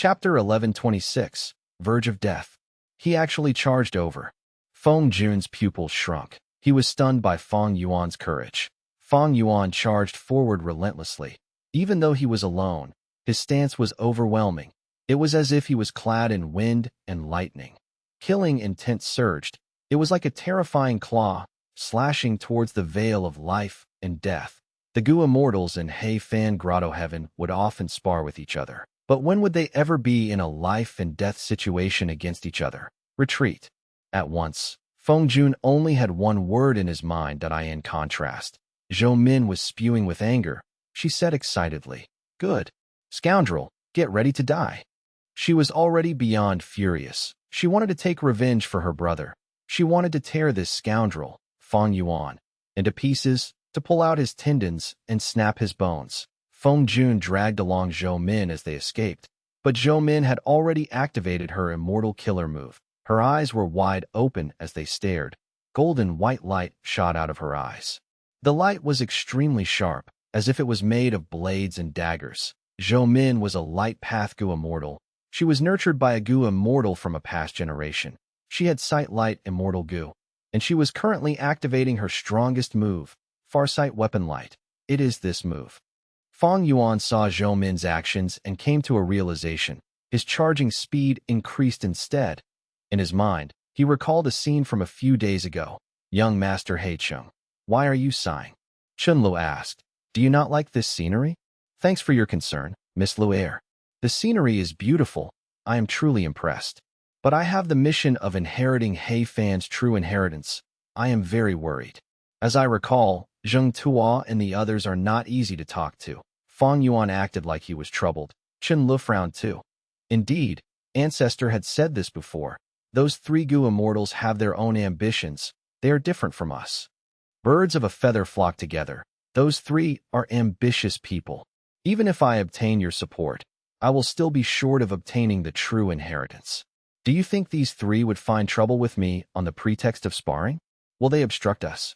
Chapter 1126, Verge of Death. He actually charged over. Feng Jun's pupils shrunk. He was stunned by Fang Yuan's courage. Fang Yuan charged forward relentlessly. Even though he was alone, his stance was overwhelming. It was as if he was clad in wind and lightning. Killing intent surged. It was like a terrifying claw, slashing towards the veil of life and death. The Gu immortals in He Fan Grotto Heaven would often spar with each other. But when would they ever be in a life and death situation against each other? Retreat. At once, Feng Jun only had one word in his mind that I in contrast. Zhou Min was spewing with anger. She said excitedly, "Good. Scoundrel, get ready to die." She was already beyond furious. She wanted to take revenge for her brother. She wanted to tear this scoundrel, Fang Yuan, into pieces, to pull out his tendons and snap his bones. Feng Jun dragged along Zhou Min as they escaped, but Zhou Min had already activated her immortal killer move. Her eyes were wide open as they stared. Golden white light shot out of her eyes. The light was extremely sharp, as if it was made of blades and daggers. Zhou Min was a light path Gu immortal. She was nurtured by a Gu immortal from a past generation. She had sight light immortal Gu, and she was currently activating her strongest move, Farsight Weapon Light. It is this move. Fang Yuan saw Zhou Min's actions and came to a realization. His charging speed increased instead. In his mind, he recalled a scene from a few days ago. "Young Master Heicheng, why are you sighing?" Chunlu asked. "Do you not like this scenery?" "Thanks for your concern, Miss Luer. The scenery is beautiful. I am truly impressed. But I have the mission of inheriting He Fan's true inheritance. I am very worried. As I recall, Zheng Tuo and the others are not easy to talk to." Fang Yuan acted like he was troubled. Chen Lu frowned too. Indeed, Ancestor had said this before. Those three Gu immortals have their own ambitions. They are different from us. Birds of a feather flock together. Those three are ambitious people. Even if I obtain your support, I will still be short of obtaining the true inheritance. Do you think these three would find trouble with me on the pretext of sparring? Will they obstruct us?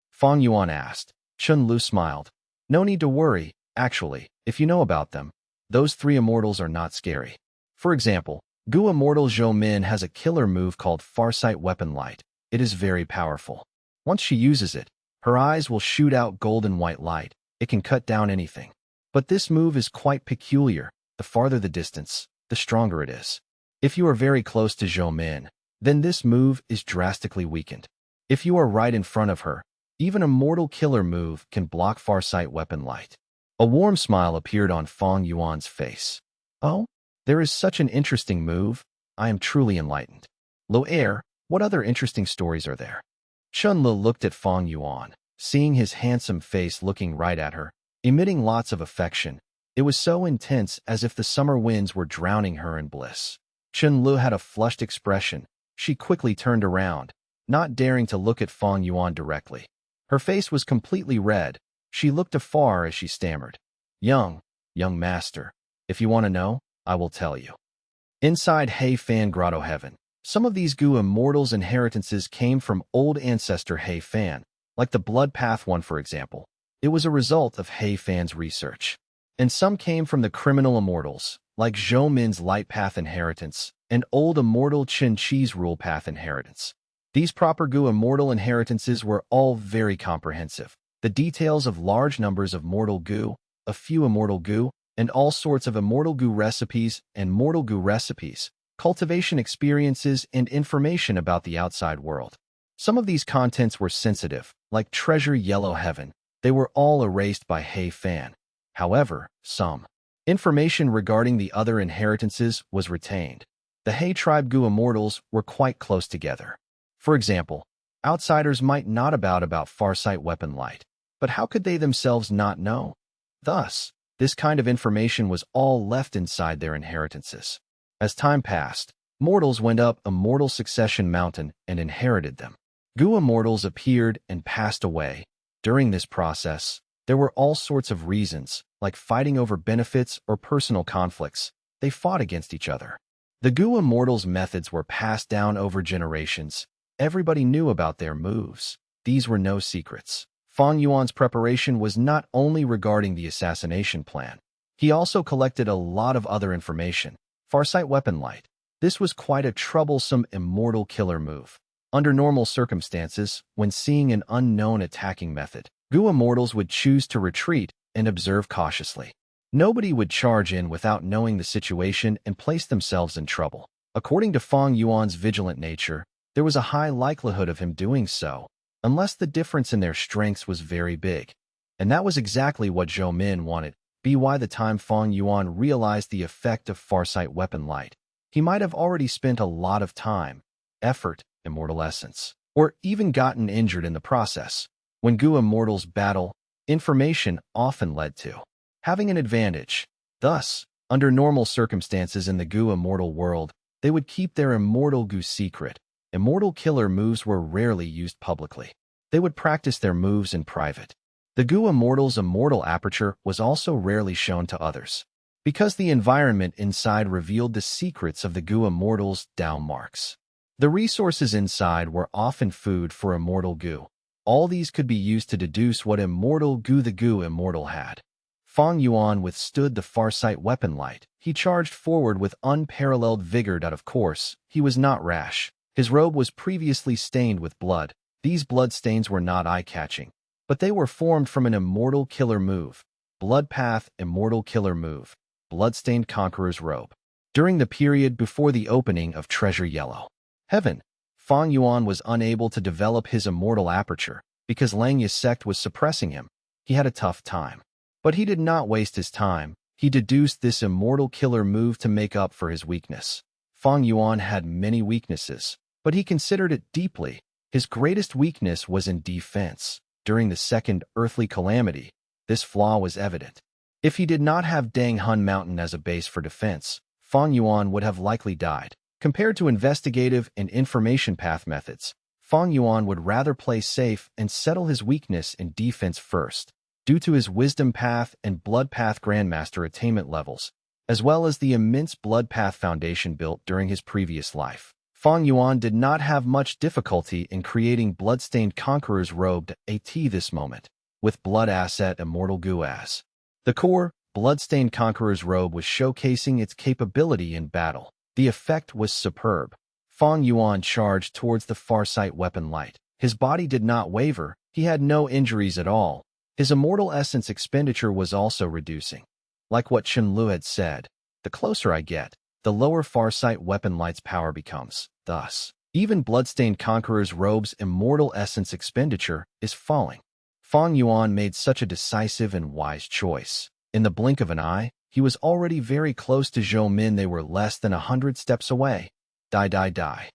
Fang Yuan asked. Chun Lu smiled. No need to worry, actually, if you know about them. Those three immortals are not scary. For example, Gu immortal Zhou Min has a killer move called Farsight Weapon Light. It is very powerful. Once she uses it, her eyes will shoot out golden white light. It can cut down anything. But this move is quite peculiar. The farther the distance, the stronger it is. If you are very close to Zhou Min, then this move is drastically weakened. If you are right in front of her, even a mortal killer move can block Farsight Weapon Light. A warm smile appeared on Fang Yuan's face. Oh, there is such an interesting move. I am truly enlightened. Luer, what other interesting stories are there? Chun Lu looked at Fang Yuan, seeing his handsome face looking right at her, emitting lots of affection. It was so intense as if the summer winds were drowning her in bliss. Chun Lu had a flushed expression. She quickly turned around, not daring to look at Fang Yuan directly. Her face was completely red. She looked afar as she stammered. Young master, if you want to know, I will tell you. Inside He Fan Grotto Heaven, some of these Gu immortals' inheritances came from old ancestor He Fan, like the Blood Path one for example. It was a result of He Fan's research. And some came from the criminal immortals, like Zhou Min's Light Path inheritance and old immortal Qin Chi's Rule Path inheritance. These proper Gu immortal inheritances were all very comprehensive. The details of large numbers of mortal Gu, a few immortal Gu, and all sorts of immortal Gu recipes and mortal Gu recipes, cultivation experiences, and information about the outside world. Some of these contents were sensitive, like Treasure Yellow Heaven. They were all erased by He Fan. However, some information regarding the other inheritances was retained. The He tribe Gu immortals were quite close together. For example, outsiders might not about Farsight Weapon Light, but how could they themselves not know? Thus, this kind of information was all left inside their inheritances. As time passed, mortals went up a mortal succession mountain and inherited them. Gu immortals appeared and passed away. During this process, there were all sorts of reasons, like fighting over benefits or personal conflicts. They fought against each other. The Gu immortals' methods were passed down over generations. Everybody knew about their moves. These were no secrets. Fang Yuan's preparation was not only regarding the assassination plan. He also collected a lot of other information. Farsight Weapon Light. This was quite a troublesome immortal killer move. Under normal circumstances, when seeing an unknown attacking method, Gu immortals would choose to retreat and observe cautiously. Nobody would charge in without knowing the situation and place themselves in trouble. According to Fang Yuan's vigilant nature, there was a high likelihood of him doing so, unless the difference in their strengths was very big. And that was exactly what Zhou Min wanted. By the time Fang Yuan realized the effect of Farsight Weapon Light, he might have already spent a lot of time, effort, immortal essence, or even gotten injured in the process. When Gu immortals battle, information often led to having an advantage. Thus, under normal circumstances in the Gu immortal world, they would keep their immortal Gu secret. Immortal killer moves were rarely used publicly. They would practice their moves in private. The Gu immortal's immortal aperture was also rarely shown to others, because the environment inside revealed the secrets of the Gu immortal's Dao marks. The resources inside were often food for immortal Gu. All these could be used to deduce what immortal Gu the Gu immortal had. Fang Yuan withstood the Farsight Weapon Light. He charged forward with unparalleled vigor. Of course, he was not rash. His robe was previously stained with blood. These blood stains were not eye-catching, but they were formed from an immortal killer move. Blood Path Immortal Killer Move. Bloodstained Conqueror's Robe. During the period before the opening of Treasure Yellow Heaven, Fang Yuan was unable to develop his immortal aperture because Langya's sect was suppressing him. He had a tough time. But he did not waste his time. He deduced this immortal killer move to make up for his weakness. Fang Yuan had many weaknesses, but he considered it deeply. His greatest weakness was in defense. During the second earthly calamity, this flaw was evident. If he did not have Dang Hun Mountain as a base for defense, Fang Yuan would have likely died. Compared to investigative and information path methods, Fang Yuan would rather play safe and settle his weakness in defense first. Due to his Wisdom Path and Blood Path Grandmaster attainment levels, as well as the immense Blood Path foundation built during his previous life, Fang Yuan did not have much difficulty in creating Bloodstained Conqueror's Robe at this moment, with Blood Asset Immortal Gu as the core. Bloodstained Conqueror's Robe was showcasing its capability in battle. The effect was superb. Fang Yuan charged towards the Farsight Weapon Light. His body did not waver. He had no injuries at all. His immortal essence expenditure was also reducing. Like what Chen Lu had said, the closer I get, the lower Farsight Weapon Light's power becomes. Thus, even Bloodstained Conqueror's Robe's immortal essence expenditure is falling. Fang Yuan made such a decisive and wise choice. In the blink of an eye, he was already very close to Zhou Min. They were less than 100 steps away. Die, die, die.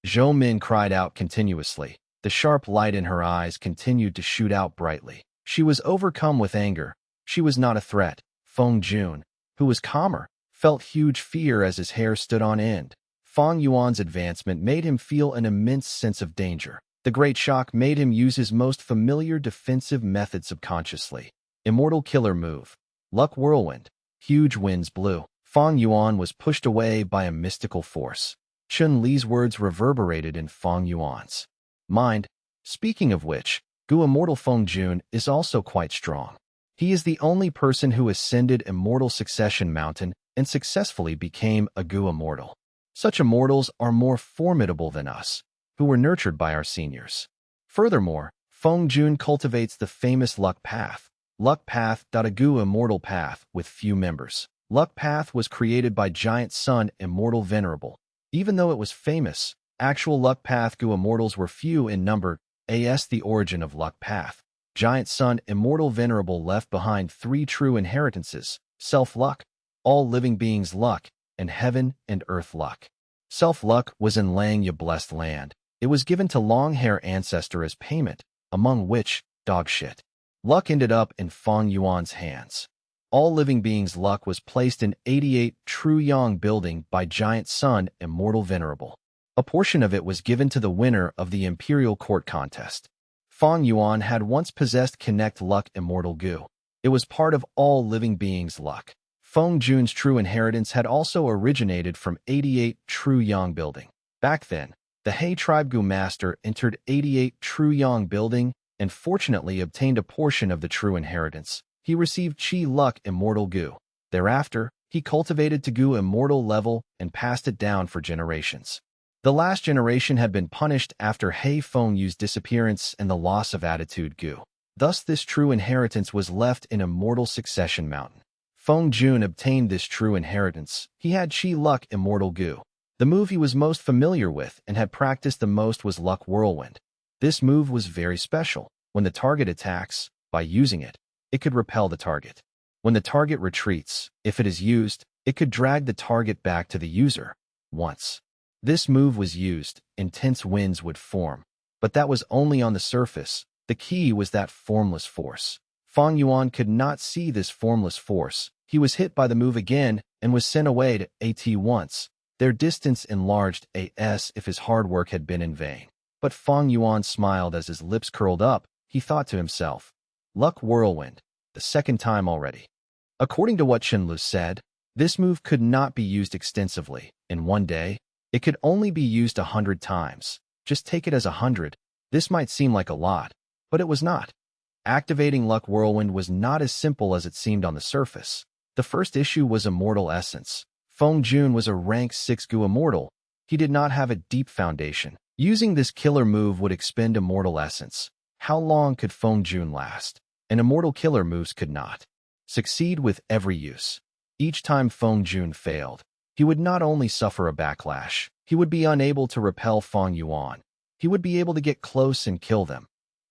Zhou Min cried out continuously. The sharp light in her eyes continued to shoot out brightly. She was overcome with anger. She was not a threat. Feng Jun, who was calmer, felt huge fear as his hair stood on end. Fang Yuan's advancement made him feel an immense sense of danger. The great shock made him use his most familiar defensive method subconsciously. Immortal Killer Move. Luck Whirlwind. Huge winds blew. Fang Yuan was pushed away by a mystical force. Chun Li's words reverberated in Fang Yuan's mind. Speaking of which, Gu Immortal Feng Jun is also quite strong. He is the only person who ascended Immortal Succession Mountain and successfully became a Gu Immortal. Such immortals are more formidable than us, who were nurtured by our seniors. Furthermore, Feng Jun cultivates the famous Luck Path. Luck Path. A Gu Immortal Path with few members. Luck Path was created by Giant Sun Immortal Venerable. Even though it was famous, actual Luck Path Gu Immortals were few in number. The origin of Luck Path. Giant Sun Immortal Venerable left behind 3 true inheritances: Self-Luck, All Living Beings Luck, and Heaven and Earth Luck. Self-Luck was in Langya Blessed Land. It was given to Longhair Ancestor as payment, among which, dog shit. Luck ended up in Fang Yuan's hands. All Living Beings Luck was placed in 88 True Yang Building by Giant Sun Immortal Venerable. A portion of it was given to the winner of the Imperial Court contest. Fang Yuan had once possessed Connect Luck Immortal Gu. It was part of All Living Beings Luck. Feng Jun's true inheritance had also originated from 88 True Yang Building. Back then, the He Tribe Gu Master entered 88 True Yang Building and fortunately obtained a portion of the true inheritance. He received Chi Luck Immortal Gu. Thereafter, He cultivated to Gu immortal level and passed it down for generations. The last generation had been punished after Feng Yu's disappearance and the loss of attitude Gu. Thus this true inheritance was left in Immortal Succession Mountain. Feng Jun obtained this true inheritance. He had Qi Luck Immortal Gu. The move he was most familiar with and had practiced the most was Luck Whirlwind. This move was very special. When the target attacks, by using it, it could repel the target. When the target retreats, if it is used, it could drag the target back to the user. Once this move was used, intense winds would form. But that was only on the surface. The key was that formless force. Fang Yuan could not see this formless force. He was hit by the move again and was sent away to AT once. Their distance enlarged as if his hard work had been in vain. But Fang Yuan smiled as his lips curled up. He thought to himself, Luck Whirlwind, the second time already. According to what Qinlu said, this move could not be used extensively. In one day, it could only be used 100 times. Just take it as 100. This might seem like a lot, but it was not. Activating Luck Whirlwind was not as simple as it seemed on the surface. The first issue was Immortal Essence. Feng Jun was a rank 6 Gu Immortal. He did not have a deep foundation. Using this killer move would expend Immortal Essence. How long could Feng Jun last? An Immortal killer moves could not succeed with every use. Each time Feng Jun failed, he would not only suffer a backlash, he would be unable to repel Fang Yuan. He would be able to get close and kill them.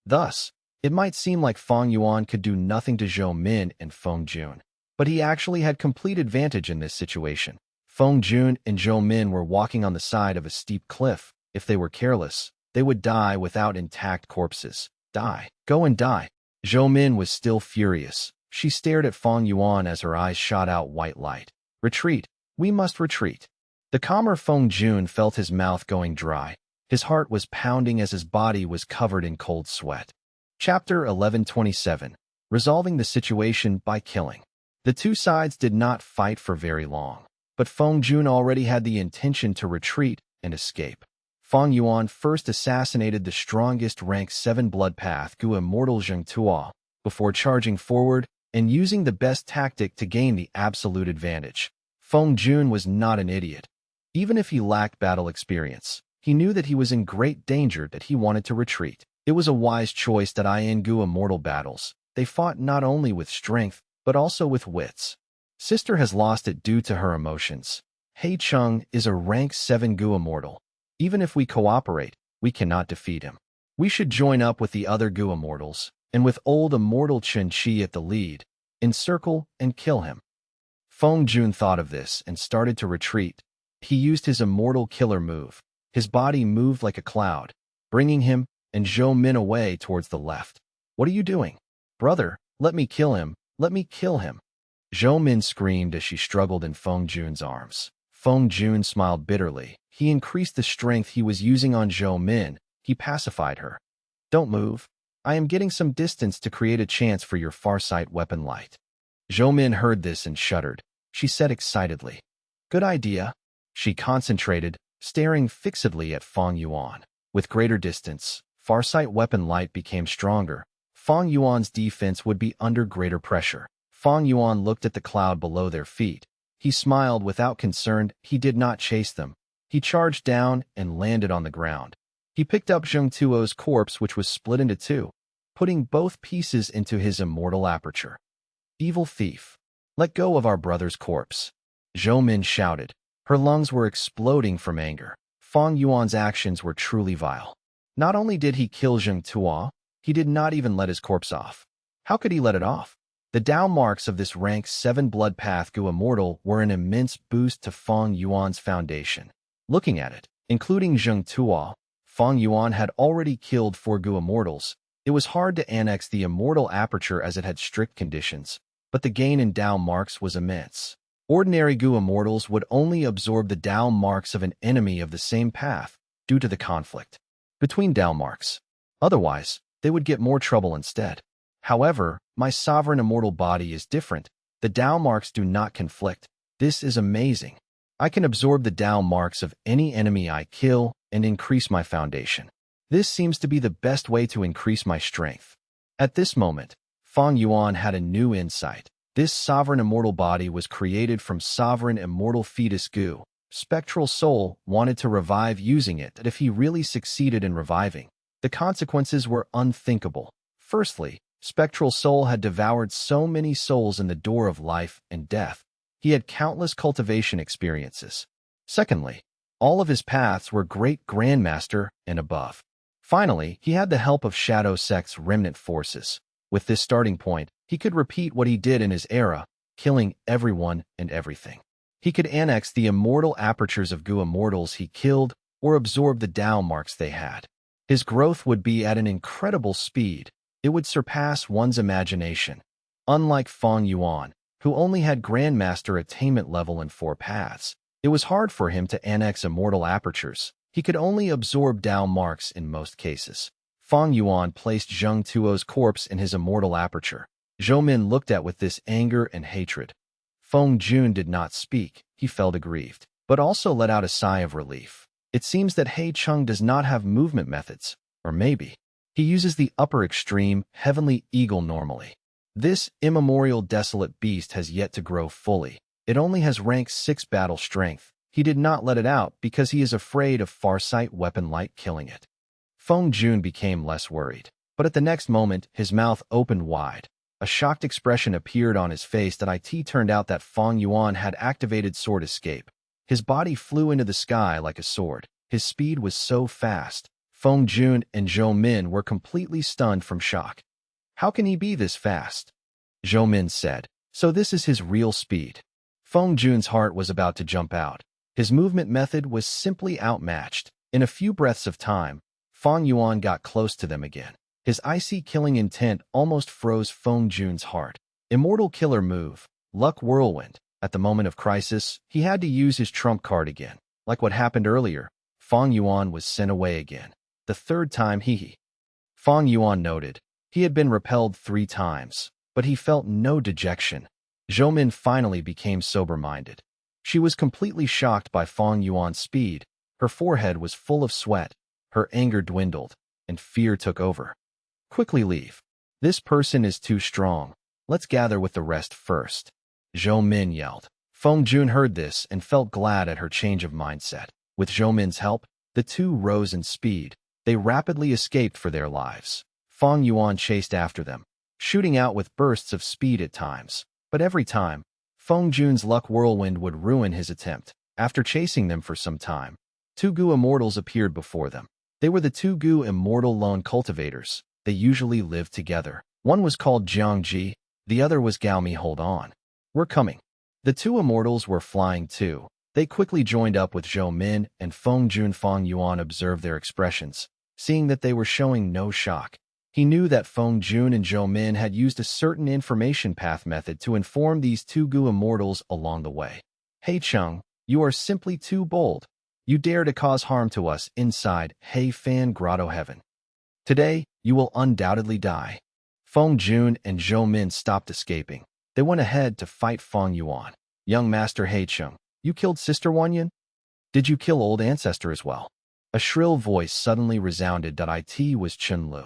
Thus, it might seem like Fang Yuan could do nothing to Zhou Min and Feng Jun, but he actually had complete advantage in this situation. Feng Jun and Zhou Min were walking on the side of a steep cliff. If they were careless, they would die without intact corpses. Die. Go and die. Zhou Min was still furious. She stared at Fang Yuan as her eyes shot out white light. Retreat. We must retreat. The calmer Feng Jun felt his mouth going dry. His heart was pounding as his body was covered in cold sweat. Chapter 1127. Resolving the situation by killing. The two sides did not fight for very long, but Feng Jun already had the intention to retreat and escape. Fang Yuan first assassinated the strongest rank 7 blood path Gu Immortal Zheng Tuo before charging forward and using the best tactic to gain the absolute advantage. Feng Jun was not an idiot. Even if he lacked battle experience, he knew that he was in great danger, that he wanted to retreat. It was a wise choice that in Gu Immortal battles, they fought not only with strength, but also with wits. Sister has lost it due to her emotions. Hei Chung is a rank 7 Gu Immortal. Even if we cooperate, we cannot defeat him. We should join up with the other Gu Immortals, and with old Immortal Chen Qi at the lead, encircle and kill him. Feng Jun thought of this and started to retreat. He used his Immortal Killer move. His body moved like a cloud, bringing him and Zhou Min away towards the left. What are you doing? Brother, let me kill him. Let me kill him. Zhou Min screamed as she struggled in Feng Jun's arms. Feng Jun smiled bitterly. He increased the strength he was using on Zhou Min. He pacified her. Don't move. I am getting some distance to create a chance for your farsight weapon light. Zhou Min heard this and shuddered. She said excitedly, Good idea. She concentrated, staring fixedly at Fang Yuan. With greater distance, farsight weapon light became stronger. Fang Yuan's defense would be under greater pressure. Fang Yuan looked at the cloud below their feet. He smiled without concern. He did not chase them. He charged down and landed on the ground. He picked up Zheng Tuo's corpse, which was split into two, putting both pieces into his immortal aperture. Evil thief, let go of our brother's corpse. Zhou Min shouted. Her lungs were exploding from anger. Fang Yuan's actions were truly vile. Not only did he kill Zheng Tuo, he did not even let his corpse off. How could he let it off? The Dao marks of this rank 7 blood path Gu Immortal were an immense boost to Fang Yuan's foundation. Looking at it, including Zheng Tuo, Fang Yuan had already killed 4 Gu Immortals. It was hard to annex the immortal aperture as it had strict conditions, but the gain in Dao marks was immense. Ordinary Gu Immortals would only absorb the Dao marks of an enemy of the same path due to the conflict between Dao marks. Otherwise, they would get more trouble instead. However, my sovereign immortal body is different. The Dao marks do not conflict. This is amazing. I can absorb the Dao marks of any enemy I kill and increase my foundation. This seems to be the best way to increase my strength. At this moment, Fang Yuan had a new insight. This sovereign immortal body was created from sovereign immortal fetus goo. Spectral Soul wanted to revive using it, and if he really succeeded in reviving, the consequences were unthinkable. Firstly, Spectral Soul had devoured so many souls in the door of life and death. He had countless cultivation experiences. Secondly, all of his paths were great grandmaster and above. Finally, he had the help of Shadow Sect's remnant forces. With this starting point, he could repeat what he did in his era, killing everyone and everything. He could annex the immortal apertures of goo immortals he killed or absorb the Tao marks they had. His growth would be at an incredible speed. It would surpass one's imagination. Unlike Fang Yuan, who only had Grandmaster attainment level in 4 paths, it was hard for him to annex immortal apertures. He could only absorb Tao marks in most cases. Fang Yuan placed Zheng Tuo's corpse in his immortal aperture. Zhou Min looked at with this anger and hatred. Feng Jun did not speak. He felt aggrieved, but also let out a sigh of relief. It seems that He Cheng does not have movement methods, or maybe he uses the upper extreme, heavenly eagle normally. This immemorial desolate beast has yet to grow fully. It only has rank 6 battle strength. He did not let it out because he is afraid of Farsight weapon light killing it. Feng Jun became less worried, but at the next moment, his mouth opened wide. A shocked expression appeared on his face that it turned out that Fang Yuan had activated sword escape. His body flew into the sky like a sword. His speed was so fast. Feng Jun and Zhou Min were completely stunned from shock. How can he be this fast? Zhou Min said. So this is his real speed. Feng Jun's heart was about to jump out. His movement method was simply outmatched. In a few breaths of time, Fang Yuan got close to them again. His icy killing intent almost froze Feng Jun's heart. Immortal killer move, Luck Whirlwind. At the moment of crisis, he had to use his trump card again. Like what happened earlier, Fang Yuan was sent away again. The third time Fang Yuan noted. He had been repelled 3 times, but he felt no dejection. Zhou Min finally became sober-minded. She was completely shocked by Fang Yuan's speed. Her forehead was full of sweat. Her anger dwindled, and fear took over. Quickly leave. This person is too strong. Let's gather with the rest first. Zhou Min yelled. Feng Jun heard this and felt glad at her change of mindset. With Zhou Min's help, the two rose in speed. They rapidly escaped for their lives. Fang Yuan chased after them, shooting out with bursts of speed at times. But every time, Feng Jun's luck whirlwind would ruin his attempt. After chasing them for some time, 2 Gu immortals appeared before them. They were the 2 Gu immortal lone cultivators. They usually lived together. One was called Jiangji, the other was Gaomi. Hold on. We're coming. The 2 immortals were flying too. They quickly joined up with Zhou Min and Feng Jun. Fang Yuan observed their expressions, seeing that they were showing no shock. He knew that Feng Jun and Zhou Min had used a certain information path method to inform these 2 Gu immortals along the way. He Cheng, you are simply too bold. You dare to cause harm to us inside He Fan Grotto Heaven. Today, you will undoubtedly die. Feng Jun and Zhou Min stopped escaping. They went ahead to fight Fang Yuan. Young Master He Cheng, you killed Sister Wanyan? Did you kill Old Ancestor as well? A shrill voice suddenly resounded that it was Chen Lu.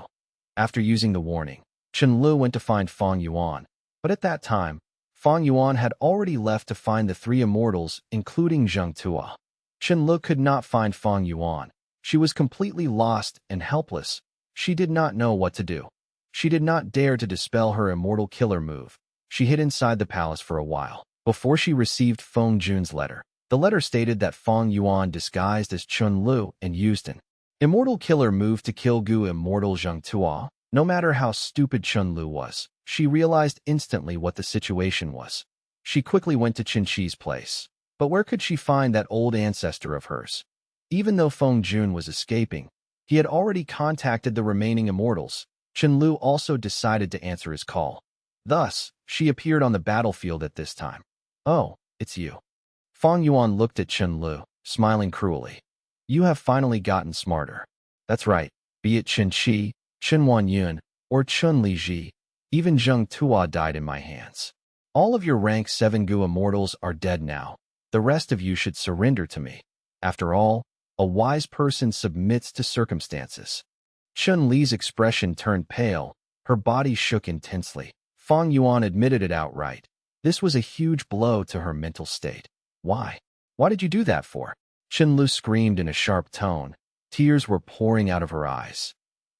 After using the warning, Chen Lu went to find Fang Yuan. But at that time, Fang Yuan had already left to find the 3 immortals, including Zheng Tuo. Chen Lu could not find Fang Yuan. She was completely lost and helpless. She did not know what to do. She did not dare to dispel her immortal killer move. She hid inside the palace for a while, before she received Feng Jun's letter. The letter stated that Fang Yuan disguised as Chen Lu and used an immortal killer move to kill Gu immortal Zheng Tuo. No matter how stupid Chen Lu was, she realized instantly what the situation was. She quickly went to Chen Chi's place. But where could she find that old ancestor of hers? Even though Feng Jun was escaping, he had already contacted the remaining immortals. Chen Lu also decided to answer his call. Thus, she appeared on the battlefield at this time. Oh, it's you. Fang Yuan looked at Chen Lu, smiling cruelly. You have finally gotten smarter. That's right, be it Chen Chi, Chen Wanyun, or Chen Liji, even Zheng Tuo died in my hands. All of your rank 7 Gu immortals are dead now. The rest of you should surrender to me. After all, a wise person submits to circumstances. Chen Li's expression turned pale. Her body shook intensely. Fang Yuan admitted it outright. This was a huge blow to her mental state. Why? Why did you do that for? Qianlu screamed in a sharp tone. Tears were pouring out of her eyes.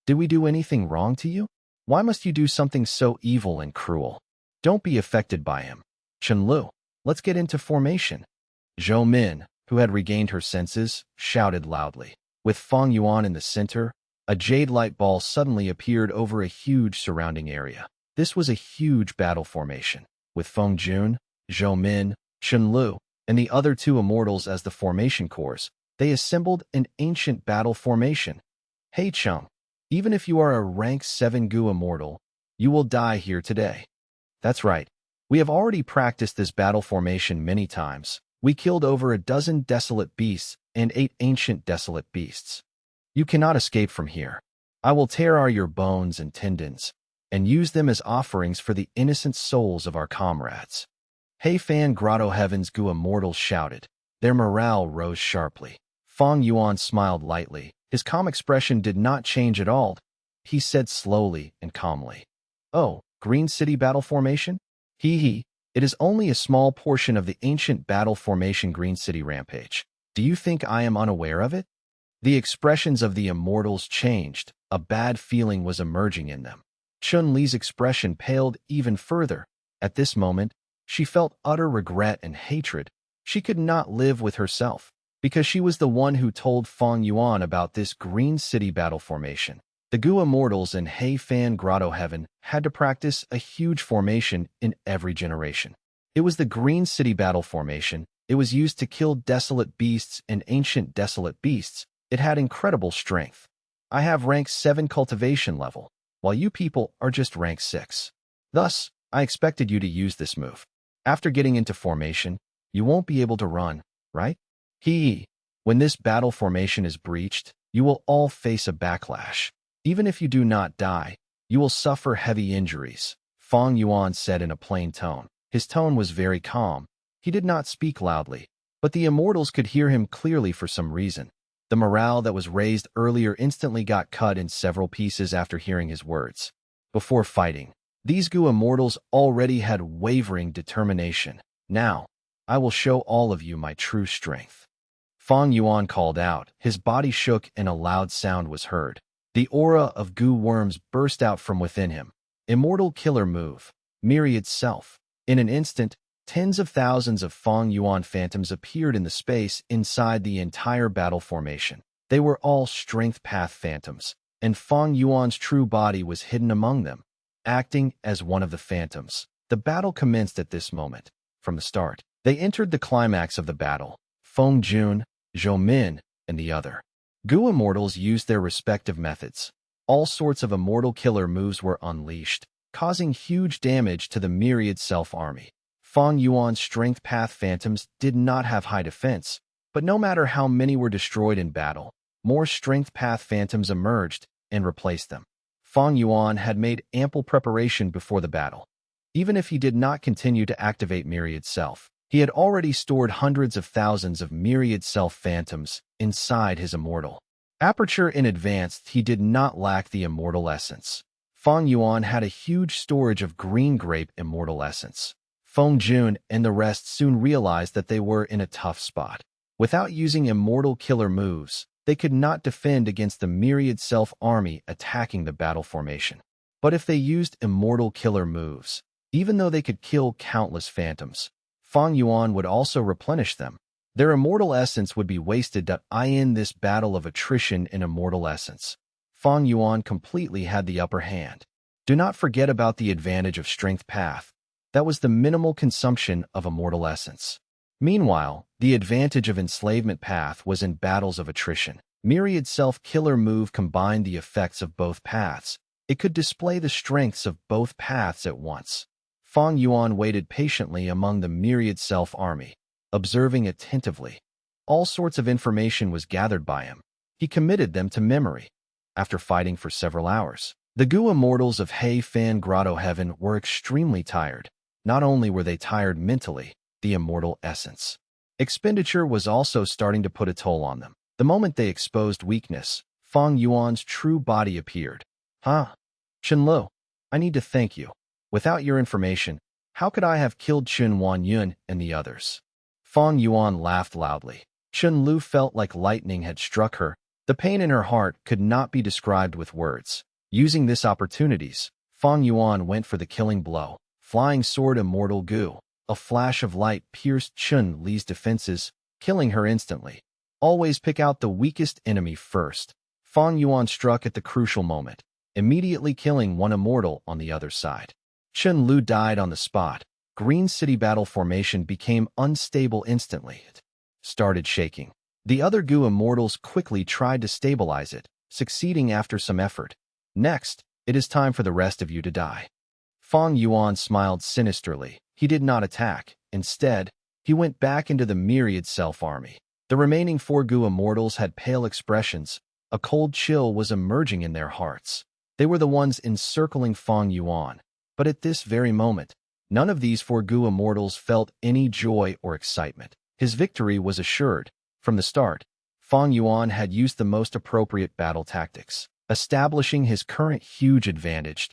Did we do anything wrong to you? Why must you do something so evil and cruel? Don't be affected by him. Qianlu, let's get into formation. Zhou Min, who had regained her senses, shouted loudly. With Fang Yuan in the center, a jade light ball suddenly appeared over a huge surrounding area. This was a huge battle formation, with Feng Jun, Zhou Min, Qianlu, and the other two immortals as the formation cores. They assembled an ancient battle formation. Hey Chung, even if you are a rank 7 Gu immortal, you will die here today. That's right. We have already practiced this battle formation many times. We killed over a dozen desolate beasts and 8 ancient desolate beasts. You cannot escape from here. I will tear your bones and tendons, and use them as offerings for the innocent souls of our comrades. Hey Fan Grotto Heaven's Gu immortals shouted. Their morale rose sharply. Fang Yuan smiled lightly. His calm expression did not change at all. He said slowly and calmly, "Oh, Green City battle formation? Hee. It is only a small portion of the ancient battle formation Green City Rampage. Do you think I am unaware of it?" The expressions of the immortals changed. A bad feeling was emerging in them. Chun-Li's expression paled even further. At this moment, she felt utter regret and hatred. She could not live with herself, because she was the one who told Fang Yuan about this Green City battle formation. The Gu Immortals in Hei Fan Grotto Heaven had to practice a huge formation in every generation. It was the Green City battle formation. It was used to kill desolate beasts and ancient desolate beasts. It had incredible strength. I have rank 7 cultivation level, while you people are just rank 6. Thus, I expected you to use this move. After getting into formation, you won't be able to run, right? When this battle formation is breached, you will all face a backlash. Even if you do not die, you will suffer heavy injuries, Fang Yuan said in a plain tone. His tone was very calm. He did not speak loudly, but the immortals could hear him clearly for some reason. The morale that was raised earlier instantly got cut in several pieces after hearing his words. Before fighting, these Gu immortals already had wavering determination. Now, I will show all of you my true strength. Fang Yuan called out. His body shook and a loud sound was heard. The aura of Gu worms burst out from within him. Immortal killer move. Myriad self. In an instant, tens of thousands of Fang Yuan phantoms appeared in the space inside the entire battle formation. They were all strength path phantoms, and Fang Yuan's true body was hidden among them, acting as one of the phantoms. The battle commenced at this moment. From the start, they entered the climax of the battle. Feng Jun, Zhou Min, and the other Gu immortals used their respective methods. All sorts of immortal killer moves were unleashed, causing huge damage to the myriad self army. Fang Yuan's strength path phantoms did not have high defense, but no matter how many were destroyed in battle, more strength path phantoms emerged and replaced them. Fang Yuan had made ample preparation before the battle. Even if he did not continue to activate myriad self, he had already stored hundreds of thousands of myriad self phantoms inside his immortal aperture in advance. He did not lack the immortal essence. Fang Yuan had a huge storage of green grape immortal essence. Feng Jun and the rest soon realized that they were in a tough spot. Without using immortal killer moves, they could not defend against the myriad self army attacking the battle formation. But if they used immortal killer moves, even though they could kill countless phantoms, Fang Yuan would also replenish them. Their immortal essence would be wasted to end this battle of attrition in immortal essence. Fang Yuan completely had the upper hand. Do not forget about the advantage of strength path. That was the minimal consumption of immortal essence. Meanwhile, the advantage of enslavement path was in battles of attrition. Myriad self-killer move combined the effects of both paths. It could display the strengths of both paths at once. Fang Yuan waited patiently among the myriad self-army, observing attentively. All sorts of information was gathered by him. He committed them to memory. After fighting for several hours, the Gu immortals of Hei Fan Grotto Heaven were extremely tired. Not only were they tired mentally, the immortal essence expenditure was also starting to put a toll on them. The moment they exposed weakness, Fang Yuan's true body appeared. Qianlu, I need to thank you. Without your information, How could I have killed Fang Yuan and the others? Fang Yuan laughed loudly. Chun Lu felt like lightning had struck her. The pain in her heart could not be described with words. Using this opportunities, Fang Yuan went for the killing blow. Flying sword immortal goo. A flash of light pierced Chun Li's defenses, killing her instantly. Always pick out the weakest enemy first. Fang Yuan struck at the crucial moment, immediately killing one immortal on the other side. Chun Lu died on the spot. Green City battle formation became unstable instantly. It started shaking. The other goo immortals quickly tried to stabilize it, succeeding after some effort. Next, it is time for the rest of you to die. Fang Yuan smiled sinisterly. He did not attack. Instead, he went back into the myriad self-army. The remaining 4 goo immortals had pale expressions. A cold chill was emerging in their hearts. They were the ones encircling Fang Yuan. But at this very moment, none of these 4 goo immortals felt any joy or excitement. His victory was assured. From the start, Fang Yuan had used the most appropriate battle tactics, establishing his current huge advantage.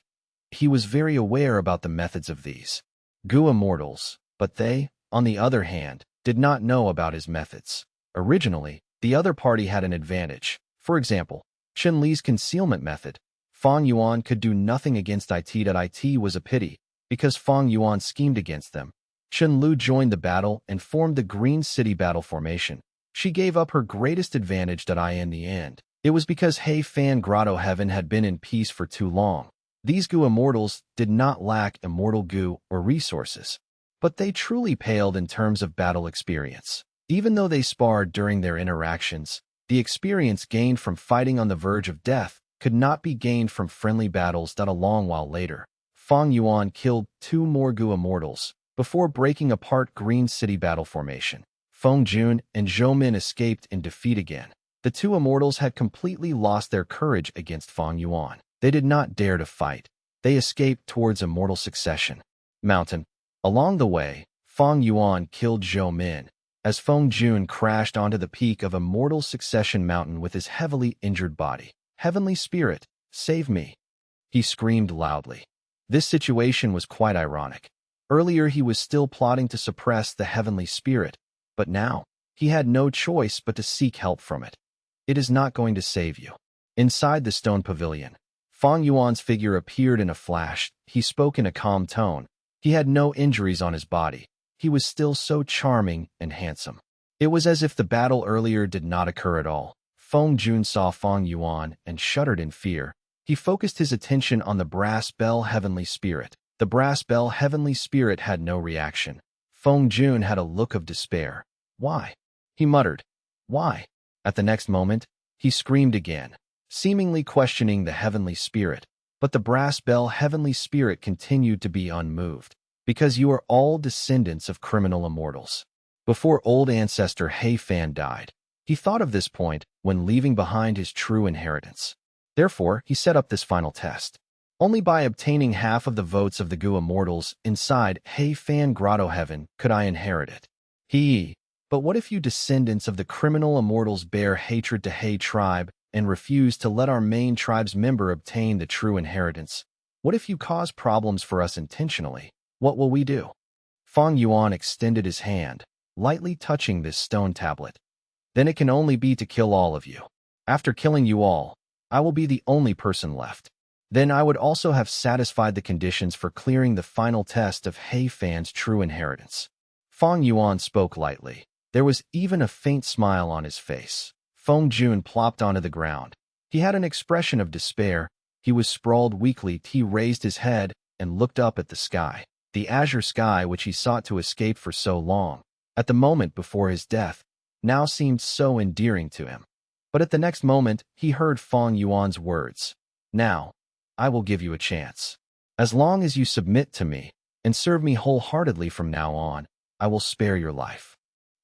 He was very aware about the methods of these goo immortals, but they, on the other hand, did not know about his methods. Originally, the other party had an advantage. For example, Chun Li's concealment method. Fang Yuan could do nothing against it. It was a pity, because Fang Yuan schemed against them. Chun Lu joined the battle and formed the Green City battle formation. She gave up her greatest advantage in the end. It was because Fan Grotto Heaven had been in peace for too long. These goo immortals did not lack immortal goo or resources, but they truly paled in terms of battle experience. Even though they sparred during their interactions, the experience gained from fighting on the verge of death could not be gained from friendly battles. A long while later, Fang Yuan killed 2 more goo immortals before breaking apart Green City battle formation. Feng Jun and Zhou Min escaped in defeat again. The 2 immortals had completely lost their courage against Fang Yuan. They did not dare to fight. They escaped towards Immortal Succession Mountain. Along the way, Fang Yuan killed Zhou Min, as Feng Jun crashed onto the peak of Immortal Succession Mountain with his heavily injured body. Heavenly Spirit, save me! He screamed loudly. This situation was quite ironic. Earlier he was still plotting to suppress the Heavenly Spirit, but now he had no choice but to seek help from it. It is not going to save you. Inside the stone pavilion, Fang Yuan's figure appeared in a flash. He spoke in a calm tone. He had no injuries on his body. He was still so charming and handsome. It was as if the battle earlier did not occur at all. Feng Jun saw Fang Yuan and shuddered in fear. He focused his attention on the brass bell Heavenly Spirit. The brass bell Heavenly Spirit had no reaction. Feng Jun had a look of despair. Why? He muttered. Why? At the next moment, he screamed again, seemingly questioning the Heavenly Spirit. But the brass bell Heavenly Spirit continued to be unmoved. Because you are all descendants of criminal immortals. Before old ancestor Fan died, he thought of this point when leaving behind his true inheritance. Therefore, he set up this final test. Only by obtaining half of the votes of the goo immortals inside Fan Grotto Heaven could I inherit it. But what if you descendants of the criminal immortals bear hatred to tribe and refuse to let our main tribe's member obtain the true inheritance? What if you cause problems for us intentionally? What will we do? Fang Yuan extended his hand, lightly touching this stone tablet. Then it can only be to kill all of you. After killing you all, I will be the only person left. Then I would also have satisfied the conditions for clearing the final test of Fan's true inheritance. Fang Yuan spoke lightly. There was even a faint smile on his face. Feng Jun plopped onto the ground. He had an expression of despair. He was sprawled weakly. He raised his head and looked up at the sky. The azure sky which he sought to escape for so long, at the moment before his death, now seemed so endearing to him. But at the next moment, he heard Fang Yuan's words. Now, I will give you a chance. As long as you submit to me and serve me wholeheartedly from now on, I will spare your life.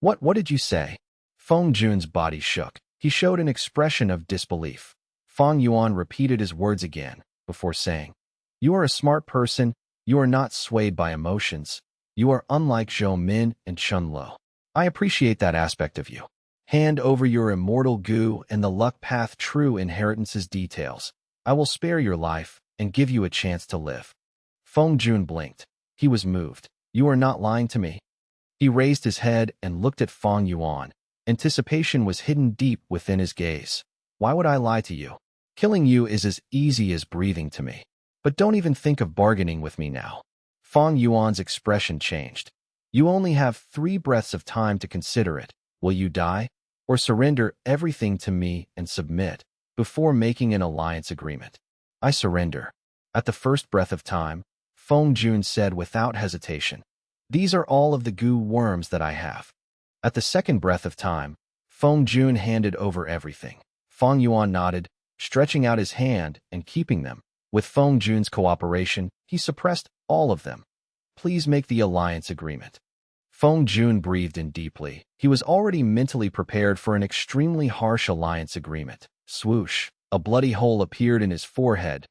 What did you say? Feng Jun's body shook. He showed an expression of disbelief. Fang Yuan repeated his words again, before saying, You are a smart person. You are not swayed by emotions. You are unlike Zhou Min and Chun Lo. I appreciate that aspect of you. Hand over your immortal goo and the luck path true inheritance's details. I will spare your life and give you a chance to live. Feng Jun blinked. He was moved. You are not lying to me? He raised his head and looked at Fang Yuan. Anticipation was hidden deep within his gaze. Why would I lie to you? Killing you is as easy as breathing to me. But don't even think of bargaining with me now. Fang Yuan's expression changed. You only have 3 breaths of time to consider it. Will you die? Or surrender everything to me and submit before making an alliance agreement? I surrender. At the first breath of time, Feng Jun said without hesitation, these are all of the goo worms that I have. At the second breath of time, Feng Jun handed over everything. Fang Yuan nodded, stretching out his hand and keeping them. With Feng Jun's cooperation, he suppressed all of them. Please make the alliance agreement. Feng Jun breathed in deeply. He was already mentally prepared for an extremely harsh alliance agreement. Swoosh! A bloody hole appeared in his forehead.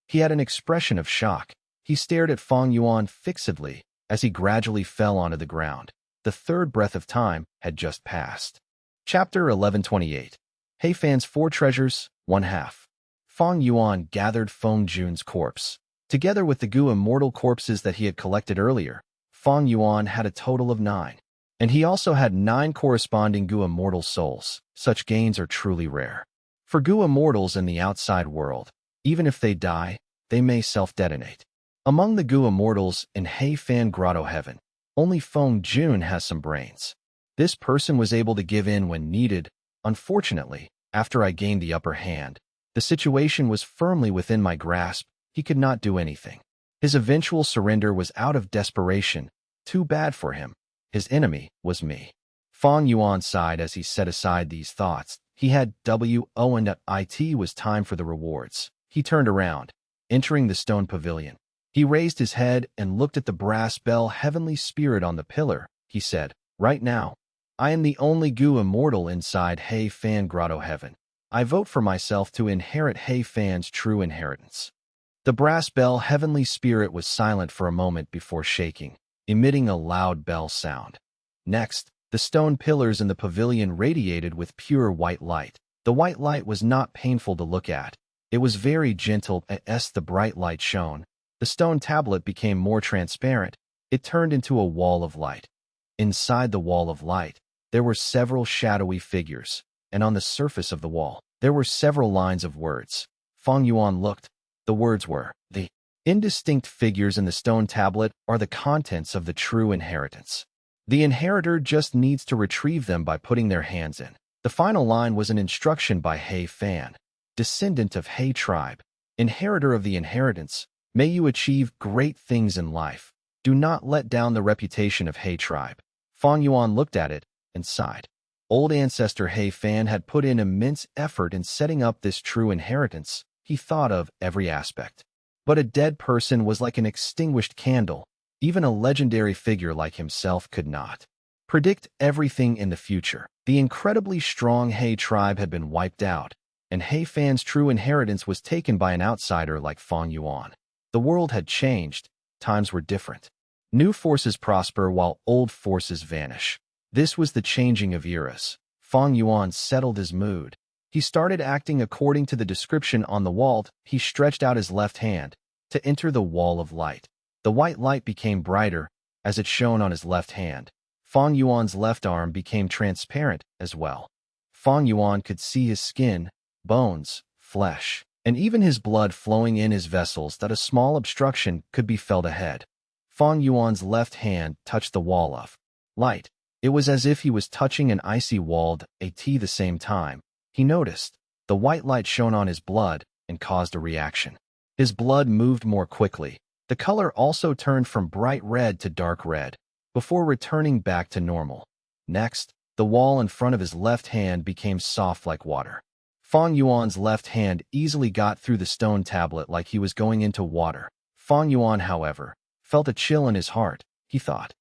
He had an expression of shock. He stared at Fang Yuan fixedly as he gradually fell onto the ground. The third breath of time had just passed. Chapter 1128. Hey Fan's 4 treasures, 1/2. Fang Yuan gathered Feng Jun's corpse. Together with the goo immortal corpses that he had collected earlier, Fang Yuan had a total of 9. And he also had 9 corresponding goo immortal souls. Such gains are truly rare. For goo immortals in the outside world, even if they die, they may self-detonate. Among the goo immortals in Hey Fan Grotto Heaven, only Feng Jun has some brains. This person was able to give in when needed. Unfortunately, after I gained the upper hand, the situation was firmly within my grasp. He could not do anything. His eventual surrender was out of desperation. Too bad for him. His enemy was me. Fang Yuan sighed as he set aside these thoughts. He had it was time for the rewards. He turned around, entering the stone pavilion. He raised his head and looked at the brass bell heavenly spirit on the pillar. He said, right now, I am the only goo immortal inside Hey Fan Grotto Heaven. I vote for myself to inherit Hey Fan's true inheritance. The brass bell heavenly spirit was silent for a moment before shaking, emitting a loud bell sound. Next, the stone pillars in the pavilion radiated with pure white light. The white light was not painful to look at. It was very gentle as the bright light shone. The stone tablet became more transparent. It turned into a wall of light. Inside the wall of light, there were several shadowy figures, and on the surface of the wall, there were several lines of words. Fang Yuan looked. The words were, the indistinct figures in the stone tablet are the contents of the true inheritance. The inheritor just needs to retrieve them by putting their hands in. The final line was an instruction by Hey Fan, descendant of Hey tribe, inheritor of the inheritance. May you achieve great things in life. Do not let down the reputation of Hey tribe. Fang Yuan looked at it and sighed. Old ancestor Hey Fan had put in immense effort in setting up this true inheritance. He thought of every aspect. But a dead person was like an extinguished candle. Even a legendary figure like himself could not predict everything in the future. The incredibly strong Hey tribe had been wiped out, and Hey Fan's true inheritance was taken by an outsider like Fang Yuan. The world had changed. Times were different. New forces prosper while old forces vanish. This was the changing of eras. Fang Yuan settled his mood. He started acting according to the description on the wall. He stretched out his left hand to enter the wall of light. The white light became brighter as it shone on his left hand. Fang Yuan's left arm became transparent as well. Fang Yuan could see his skin, bones, flesh, and even his blood flowing in his vessels that a small obstruction could be felt ahead. Fang Yuan's left hand touched the wall of light. It was as if he was touching an icy wall at the same time. He noticed the white light shone on his blood and caused a reaction. His blood moved more quickly. The color also turned from bright red to dark red, before returning back to normal. Next, the wall in front of his left hand became soft like water. Fang Yuan's left hand easily got through the stone tablet like he was going into water. Fang Yuan, however, felt a chill in his heart. He thought,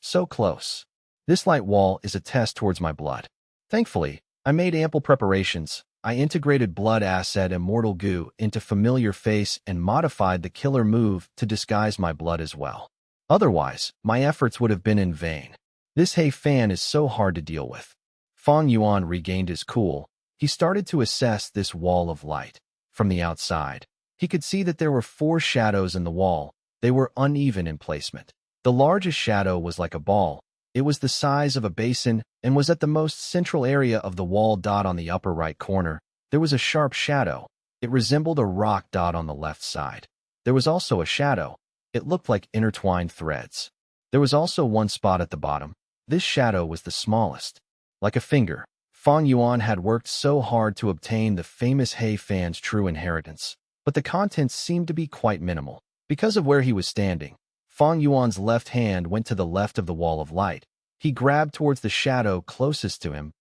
so close. This light wall is a test towards my blood. Thankfully, I made ample preparations. I integrated blood asset immortal goo into familiar face and modified the killer move to disguise my blood as well. Otherwise, my efforts would have been in vain. This Hey Fan is so hard to deal with. Fang Yuan regained his cool. He started to assess this wall of light. From the outside, he could see that there were 4 shadows in the wall. They were uneven in placement. The largest shadow was like a ball. It was the size of a basin and was at the most central area of the wall. On the upper right corner, there was a sharp shadow. It resembled a rock. On the left side, there was also a shadow. It looked like intertwined threads. There was also one spot at the bottom. This shadow was the smallest, like a finger. Fang Yuan had worked so hard to obtain the famous He Fan's true inheritance, but the contents seemed to be quite minimal. Because of where he was standing, Fang Yuan's left hand went to the left of the wall of light. He grabbed towards the shadow closest to him.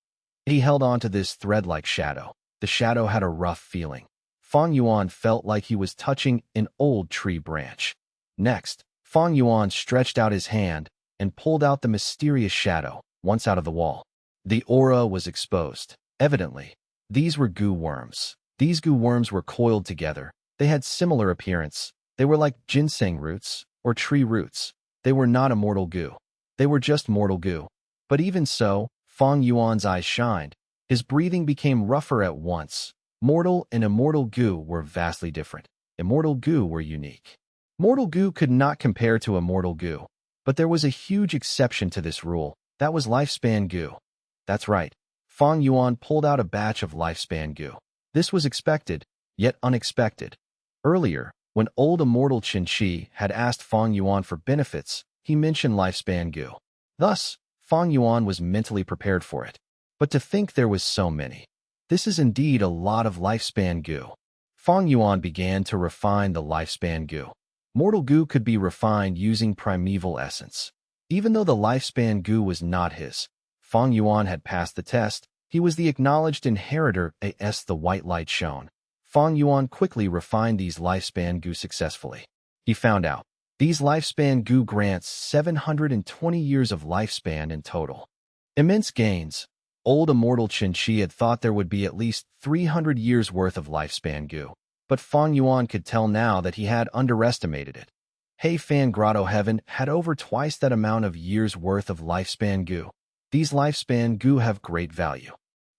He held on to this thread-like shadow. The shadow had a rough feeling. Fang Yuan felt like he was touching an old tree branch. Next, Fang Yuan stretched out his hand and pulled out the mysterious shadow, once out of the wall. The aura was exposed. Evidently, these were goo worms. These goo worms were coiled together. They had similar appearance. They were like ginseng roots or tree roots. They were not immortal goo. They were just mortal goo. But even so, Fang Yuan's eyes shined. His breathing became rougher at once. Mortal and immortal goo were vastly different. Immortal goo were unique. Mortal goo could not compare to immortal goo. But there was a huge exception to this rule. That was lifespan goo. That's right. Fang Yuan pulled out a batch of lifespan goo. This was expected, yet unexpected. Earlier, when old immortal Qin Shi had asked Fang Yuan for benefits, he mentioned lifespan goo. Thus, Fang Yuan was mentally prepared for it. But to think there was so many. This is indeed a lot of lifespan goo. Fang Yuan began to refine the lifespan goo. Mortal goo could be refined using primeval essence. Even though the lifespan goo was not his, Fang Yuan had passed the test. He was the acknowledged inheritor as the white light shone. Fang Yuan quickly refined these lifespan goo successfully. He found out these lifespan goo grants 720 years of lifespan in total. Immense gains. Old immortal Qin Shi had thought there would be at least 300 years worth of lifespan goo, but Fang Yuan could tell now that he had underestimated it. He Fan Grotto Heaven had over twice that amount of years worth of lifespan goo. These lifespan goo have great value.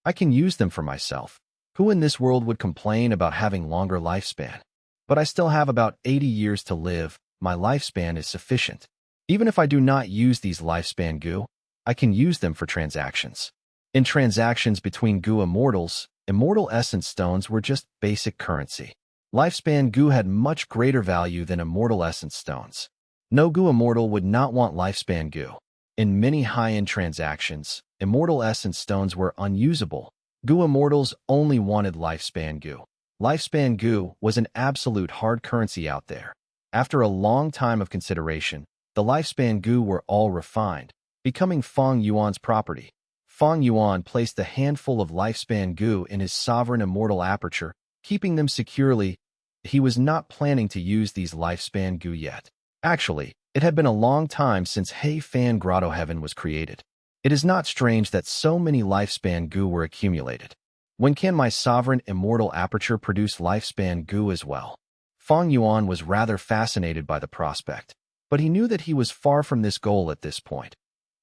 I can use them for myself. Who in this world would complain about having longer lifespan? But I still have about 80 years to live. My lifespan is sufficient. Even if I do not use these lifespan goo, I can use them for transactions. In transactions between goo immortals, immortal essence stones were just basic currency. Lifespan goo had much greater value than immortal essence stones. No goo immortal would not want lifespan goo. In many high-end transactions, immortal essence stones were unusable. Goo immortals only wanted lifespan goo. Lifespan goo was an absolute hard currency out there. After a long time of consideration, the lifespan goo were all refined, becoming Fang Yuan's property. Fang Yuan placed a handful of lifespan goo in his sovereign immortal aperture, keeping them securely. He was not planning to use these lifespan goo yet. Actually, it had been a long time since He Fan Grotto Heaven was created. It is not strange that so many lifespan goo were accumulated. When can my sovereign immortal aperture produce lifespan goo as well? Fang Yuan was rather fascinated by the prospect, but he knew that he was far from this goal at this point.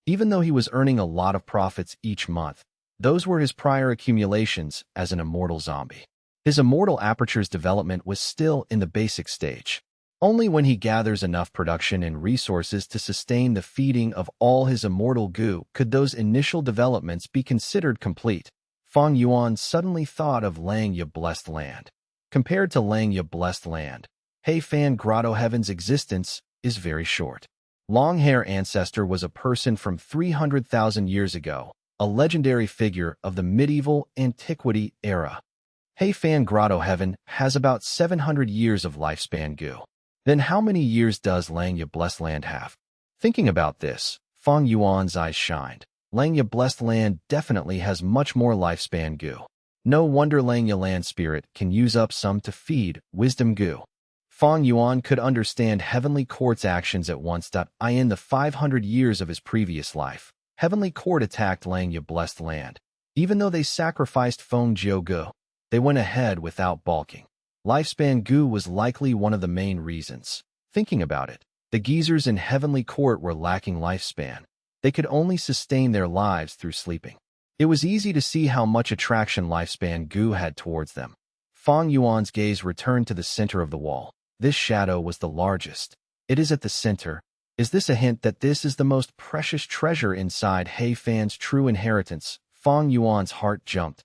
Even though he was earning a lot of profits each month, those were his prior accumulations as an immortal zombie. His immortal aperture's development was still in the basic stage. Only when he gathers enough production and resources to sustain the feeding of all his immortal goo could those initial developments be considered complete. Fang Yuan suddenly thought of Langya Blessed Land. Compared to Langya Blessed Land, He Fan Grotto Heaven's existence is very short. Long-hair ancestor was a person from 300,000 years ago, a legendary figure of the medieval antiquity era. He Fan Grotto Heaven has about 700 years of lifespan goo. Then how many years does Langya Blessed Land have? Thinking about this, Fang Yuan's eyes shined. Langya Blessed Land definitely has much more lifespan goo. No wonder Langya Land Spirit can use up some to feed wisdom goo. Fang Yuan could understand Heavenly Court's actions at once. In the 500 years of his previous life, Heavenly Court attacked Langya Blessed Land. Even though they sacrificed Feng Jiu Gu, they went ahead without balking. Lifespan goo was likely one of the main reasons. Thinking about it, the geezers in Heavenly Court were lacking lifespan. They could only sustain their lives through sleeping. It was easy to see how much attraction lifespan goo had towards them. Fang Yuan's gaze returned to the center of the wall. This shadow was the largest. It is at the center. Is this a hint that this is the most precious treasure inside He Fan's true inheritance? Fang Yuan's heart jumped.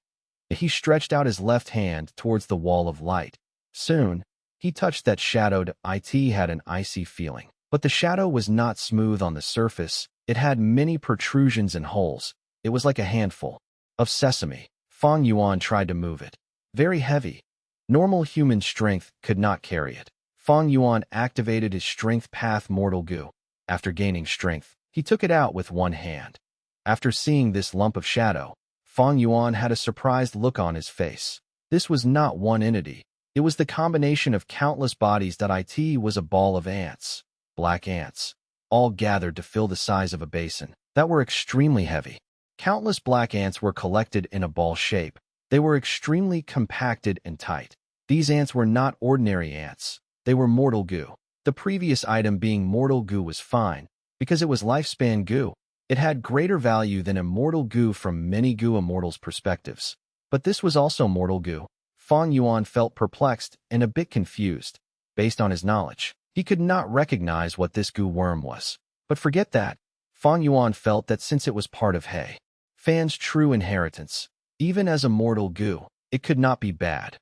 He stretched out his left hand towards the wall of light. Soon, he touched that shadowed it had an icy feeling. But the shadow was not smooth on the surface. It had many protrusions and holes. It was like a handful of sesame. Fang Yuan tried to move it. Very heavy. Normal human strength could not carry it. Fang Yuan activated his strength path mortal goo. After gaining strength, he took it out with one hand. After seeing this lump of shadow, Fang Yuan had a surprised look on his face. This was not one entity. It was the combination of countless bodies. It was a ball of ants, black ants, all gathered to fill the size of a basin, that were extremely heavy. Countless black ants were collected in a ball shape. They were extremely compacted and tight. These ants were not ordinary ants. They were mortal goo. The previous item being mortal goo was fine, because it was lifespan goo. It had greater value than immortal goo from many goo immortals' perspectives. But this was also mortal goo. Fang Yuan felt perplexed and a bit confused. Based on his knowledge, he could not recognize what this goo worm was. But forget that. Fang Yuan felt that since it was part of He Fan's true inheritance, even as a mortal goo, it could not be bad.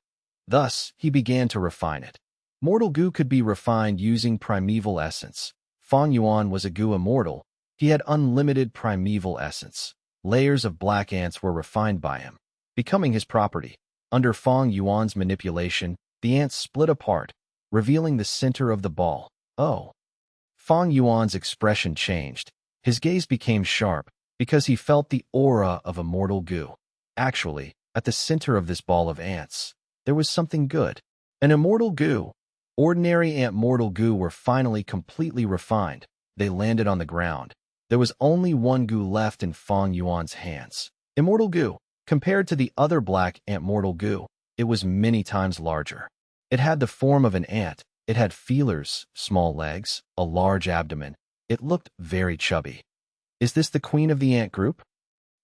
Thus, he began to refine it. Mortal goo could be refined using primeval essence. Fang Yuan was a goo immortal. He had unlimited primeval essence. Layers of black ants were refined by him, becoming his property. Under Fang Yuan's manipulation, the ants split apart, revealing the center of the ball. Oh! Fang Yuan's expression changed. His gaze became sharp, because he felt the aura of immortal goo. Actually, at the center of this ball of ants, there was something good. An immortal goo. Ordinary ant mortal goo were finally completely refined. They landed on the ground. There was only one goo left in Fang Yuan's hands. Immortal goo. Compared to the other black ant mortal goo, it was many times larger. It had the form of an ant. It had feelers, small legs, a large abdomen. It looked very chubby. Is this the queen of the ant group?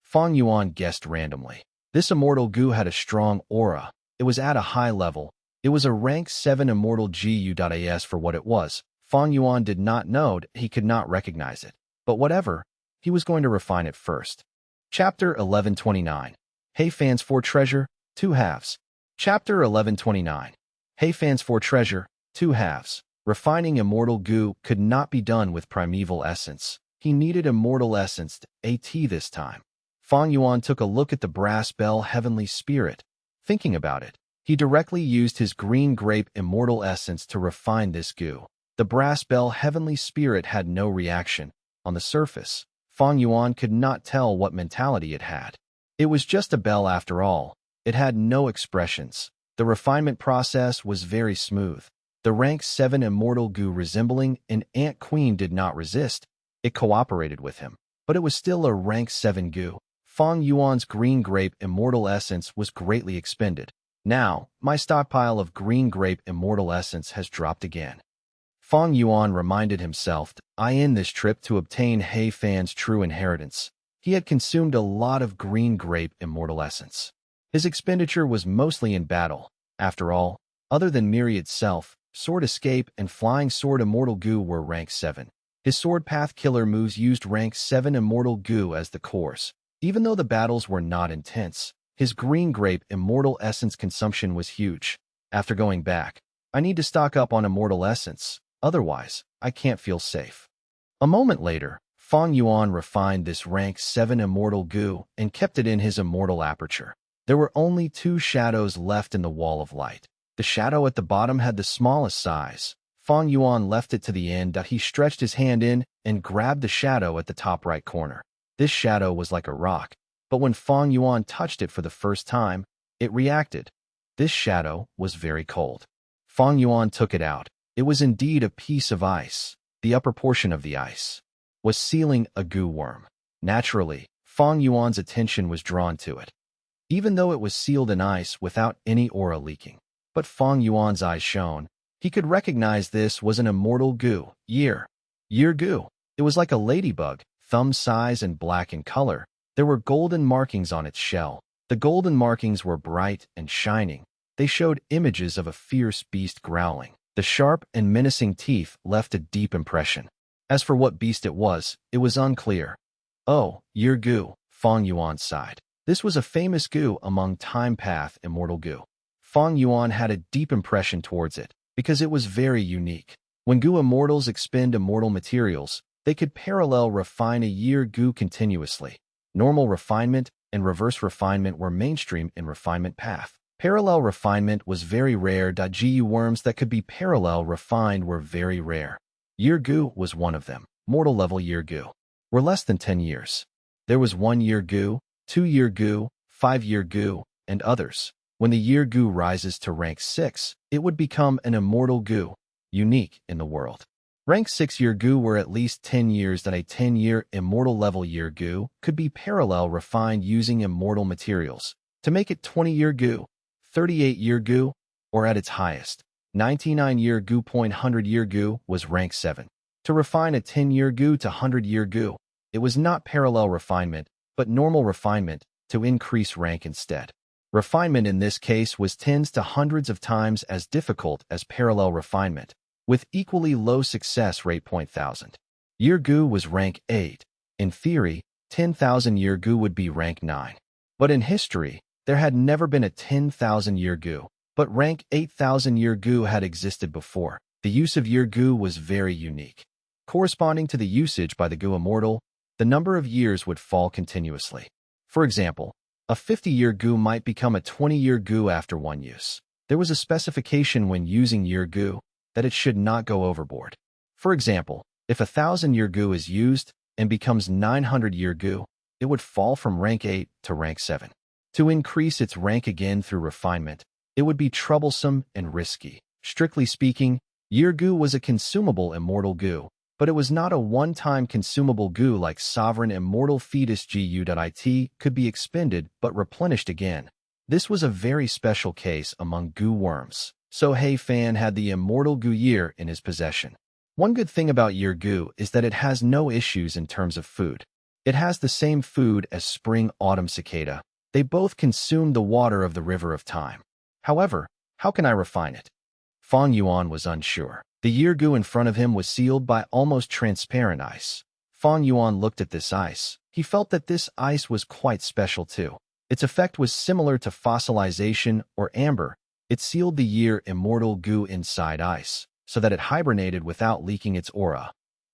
Fang Yuan guessed randomly. This immortal goo had a strong aura. It was at a high level. It was a rank 7 immortal GU.AS for what it was. Fang Yuan did not know he could not recognize it. But whatever, he was going to refine it first. Chapter 1129. He Fan's 4 Treasure, 2 halves. Chapter 1129. He Fan's 4 Treasure, 2 halves. Refining immortal goo could not be done with primeval essence. He needed immortal essence this time. Fang Yuan took a look at the brass bell heavenly spirit. Thinking about it, he directly used his green grape immortal essence to refine this goo. The brass bell heavenly spirit had no reaction. On the surface, Fang Yuan could not tell what mentality it had. It was just a bell after all. It had no expressions. The refinement process was very smooth. The rank 7 immortal goo resembling an ant queen did not resist. It cooperated with him, but it was still a rank 7 goo. Fang Yuan's green grape immortal essence was greatly expended. Now, my stockpile of green grape immortal essence has dropped again. Fang Yuan reminded himself, I end this trip to obtain He Fan's true inheritance. He had consumed a lot of green grape immortal essence. His expenditure was mostly in battle. After all, other than Myriad Self, Sword Escape and Flying Sword Immortal Goo were rank 7. His Sword Path Killer moves used rank 7 Immortal Goo as the cores. Even though the battles were not intense, his green grape immortal essence consumption was huge. After going back, I need to stock up on immortal essence, otherwise, I can't feel safe. A moment later, Fang Yuan refined this rank 7 immortal goo and kept it in his immortal aperture. There were only 2 shadows left in the wall of light. The shadow at the bottom had the smallest size. Fang Yuan left it to the end. He stretched his hand in and grabbed the shadow at the top right corner. This shadow was like a rock, but when Fang Yuan touched it for the first time, it reacted. This shadow was very cold. Fang Yuan took it out. It was indeed a piece of ice. The upper portion of the ice was sealing a goo worm. Naturally, Fang Yuan's attention was drawn to it, even though it was sealed in ice without any aura leaking. But Fang Yuan's eyes shone. He could recognize this was an immortal goo. Year goo. It was like a ladybug, thumb size and black in color. There were golden markings on its shell. The golden markings were bright and shining. They showed images of a fierce beast growling. The sharp and menacing teeth left a deep impression. As for what beast it was unclear. Oh, year goo, Fang Yuan sighed. This was a famous goo among time path immortal goo. Fang Yuan had a deep impression towards it, because it was very unique. When goo immortals expend immortal materials, they could parallel refine a year goo continuously. Normal refinement and reverse refinement were mainstream in refinement path. Parallel refinement was very rare. Gu worms that could be parallel refined were very rare. Year goo was one of them. Mortal level year goo were less than 10 years. There was 1 year goo, 2 year goo, 5 year goo, and others. When the year goo rises to rank 6, it would become an immortal goo, unique in the world. Rank 6 year goo were at least 10 years. That a 10-year immortal level year goo could be parallel refined using immortal materials to make it 20-year goo, 38-year goo, or at its highest, 99-year goo. 100-year goo was rank 7. To refine a 10-year goo to 100-year goo, it was not parallel refinement, but normal refinement to increase rank instead. Refinement in this case was tens to hundreds of times as difficult as parallel refinement, with equally low success rate. 1000 year goo was rank 8. In theory, 10,000 year goo would be rank 9. But in history, there had never been a 10,000 year goo, but rank 8,000 year goo had existed before. The use of year goo was very unique. Corresponding to the usage by the goo immortal, the number of years would fall continuously. For example, a 50-year goo might become a 20-year goo after one use. There was a specification when using year goo that it should not go overboard. For example, if 1,000-year goo is used and becomes 900-year goo, it would fall from rank 8 to rank 7. To increase its rank again through refinement, it would be troublesome and risky. Strictly speaking, year goo was a consumable immortal goo, but it was not a one-time consumable goo like sovereign immortal fetus gu.it could be expended but replenished again. This was a very special case among goo worms, so Fan had the immortal goo year in his possession. One good thing about year goo is that it has no issues in terms of food. It has the same food as spring-autumn cicada. They both consume the water of the river of time. However, how can I refine it? Fang Yuan was unsure. The year goo in front of him was sealed by almost transparent ice. Fang Yuan looked at this ice. He felt that this ice was quite special too. Its effect was similar to fossilization or amber. It sealed the year immortal goo inside ice, so that it hibernated without leaking its aura.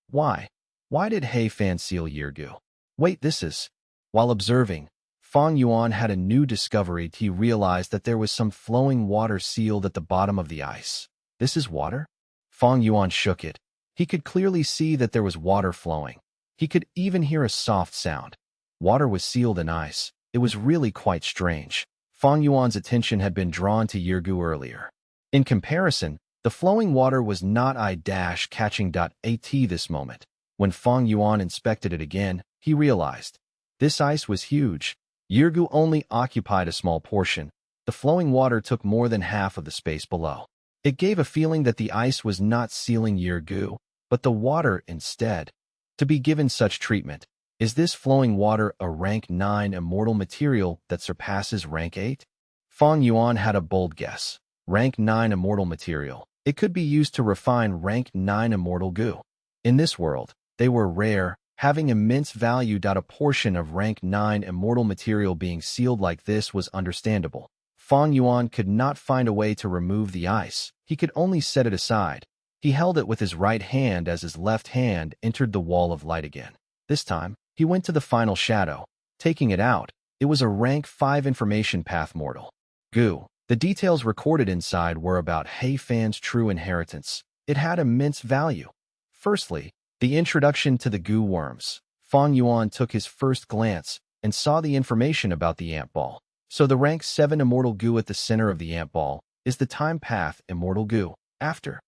Why? Why did Fan seal year goo? Wait, this is... While observing, Fang Yuan had a new discovery. He realized that there was some flowing water sealed at the bottom of the ice. This is water? Fang Yuan shook it. He could clearly see that there was water flowing. He could even hear a soft sound. Water was sealed in ice. It was really quite strange. Fang Yuan's attention had been drawn to year goo earlier. In comparison, the flowing water was not eye-catching.at this moment. When Fang Yuan inspected it again, he realized. This ice was huge. Year goo only occupied a small portion. The flowing water took more than half of the space below. It gave a feeling that the ice was not sealing year goo, but the water instead. To be given such treatment, is this flowing water a rank 9 immortal material that surpasses rank 8? Fang Yuan had a bold guess. Rank 9 immortal material. It could be used to refine rank 9 immortal goo. In this world, they were rare, having immense value. A portion of rank 9 immortal material being sealed like this was understandable. Fang Yuan could not find a way to remove the ice. He could only set it aside. He held it with his right hand as his left hand entered the wall of light again. This time, he went to the final shadow. Taking it out, it was a rank 5 information path mortal goo. The details recorded inside were about Fan's true inheritance. It had immense value. Firstly, the introduction to the goo worms. Fang Yuan took his first glance and saw the information about the ant ball. So the rank 7 immortal goo at the center of the ant ball is the time path immortal goo. After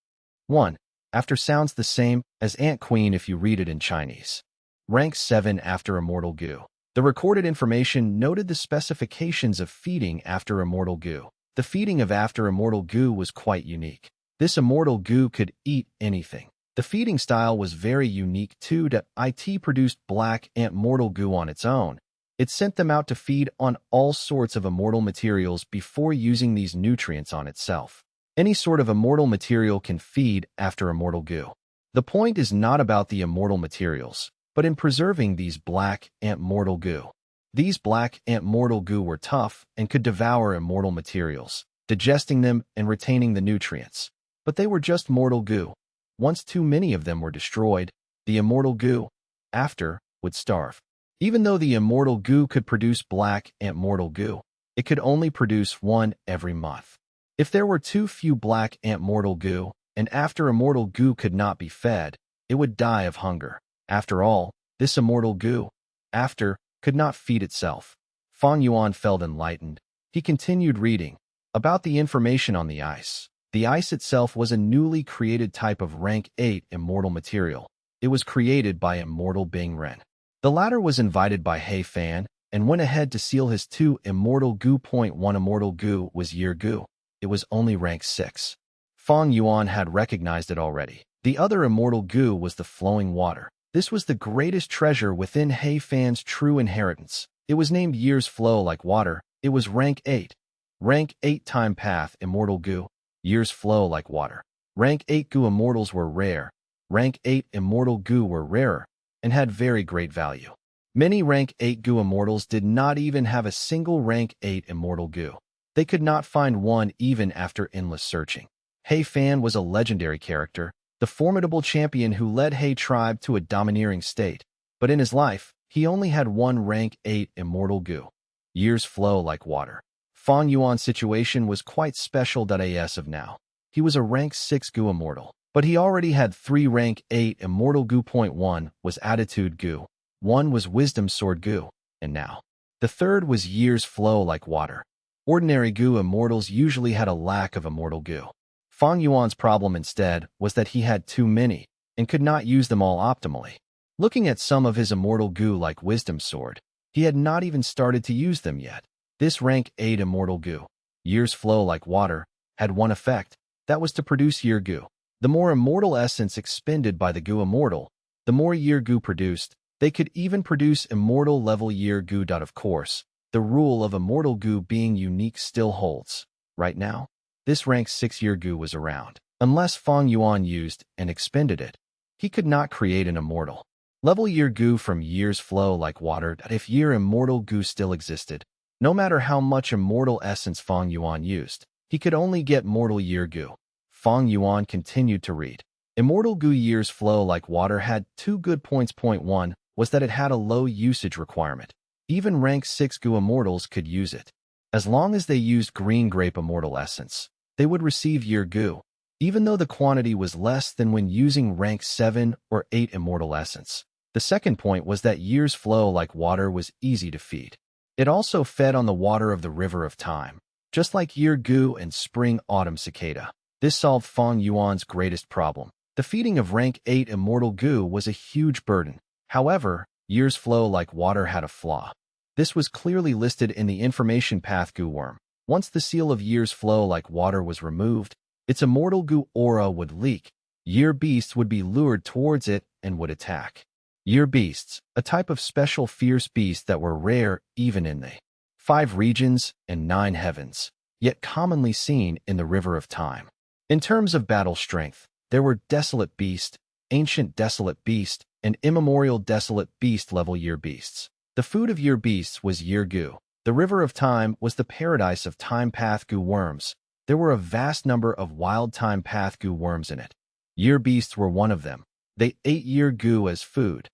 1. After sounds the same as ant queen if you read it in Chinese. Rank 7 after immortal goo. The recorded information noted the specifications of feeding after immortal goo. The feeding of after immortal goo was quite unique. This immortal goo could eat anything. The feeding style was very unique too. It produced black ant mortal goo on its own. It sent them out to feed on all sorts of immortal materials before using these nutrients on itself. Any sort of immortal material can feed after immortal goo. The point is not about the immortal materials, but in preserving these black ant mortal goo. These black ant mortal goo were tough and could devour immortal materials, digesting them and retaining the nutrients. But they were just mortal goo. Once too many of them were destroyed, the immortal goo, after, would starve. Even though the immortal goo could produce black ant mortal goo, it could only produce one every month. If there were too few black ant mortal goo, and after immortal goo could not be fed, it would die of hunger. After all, this immortal goo, after, could not feed itself. Fang Yuan felt enlightened. He continued reading about the information on the ice. The ice itself was a newly created type of rank 8 immortal material. It was created by immortal Bing Ren. The latter was invited by He Fan and went ahead to seal his 2 immortal goo. Point 1 immortal goo was year goo. It was only rank 6. Fang Yuan had recognized it already. The other immortal goo was the flowing water. This was the greatest treasure within He Fan's true inheritance. It was named Years Flow Like Water. It was rank 8. Rank 8 time path immortal goo. Years flow like water. Rank 8 goo immortals were rare. Rank 8 immortal goo were rarer and had very great value. Many rank 8 goo immortals did not even have a single rank 8 immortal goo. They could not find one even after endless searching. He Fan was a legendary character, the formidable champion who led He tribe to a domineering state. But in his life, he only had one rank 8 immortal goo. Years flow like water. Fang Yuan's situation was quite special. As of now, he was a rank 6 goo immortal, but he already had 3 rank 8 immortal goo. Point 1 was attitude goo, 1 was wisdom sword goo, and now the third was years flow like water. Ordinary goo immortals usually had a lack of immortal goo. Fang Yuan's problem instead was that he had too many and could not use them all optimally. Looking at some of his immortal goo like wisdom sword, he had not even started to use them yet. This rank 8 immortal goo, years flow like water, had one effect, that was to produce year goo. The more immortal essence expended by the goo immortal, the more year goo produced. They could even produce immortal level year goo. Of course, the rule of immortal goo being unique still holds. Right now, this rank 6 year goo was around. Unless Fang Yuan used and expended it, he could not create an immortal level year goo from years flow like water. If year immortal goo still existed, no matter how much immortal essence Fang Yuan used, he could only get mortal year goo. Fang Yuan continued to read. Immortal goo years flow like water had 2 good points. Point 1 was that it had a low usage requirement. Even rank 6 goo immortals could use it. As long as they used green grape immortal essence, they would receive year goo, even though the quantity was less than when using rank 7 or 8 immortal essence. The second point was that years flow like water was easy to feed. It also fed on the water of the river of time, just like year goo and spring-autumn cicada. This solved Fang Yuan's greatest problem. The feeding of rank 8 immortal goo was a huge burden. However, years flow like water had a flaw. This was clearly listed in the information path goo worm. Once the seal of years flow like water was removed, its immortal goo aura would leak. Year beasts would be lured towards it and would attack. Year beasts, a type of special fierce beast that were rare even in the 5 regions and 9 heavens, yet commonly seen in the river of time. In terms of battle strength, there were desolate beast, ancient desolate beast, and immemorial desolate beast level year beasts. The food of year beasts was year goo. The river of time was the paradise of time path goo worms. There were a vast number of wild time path goo worms in it. Year beasts were one of them. They ate year goo as food.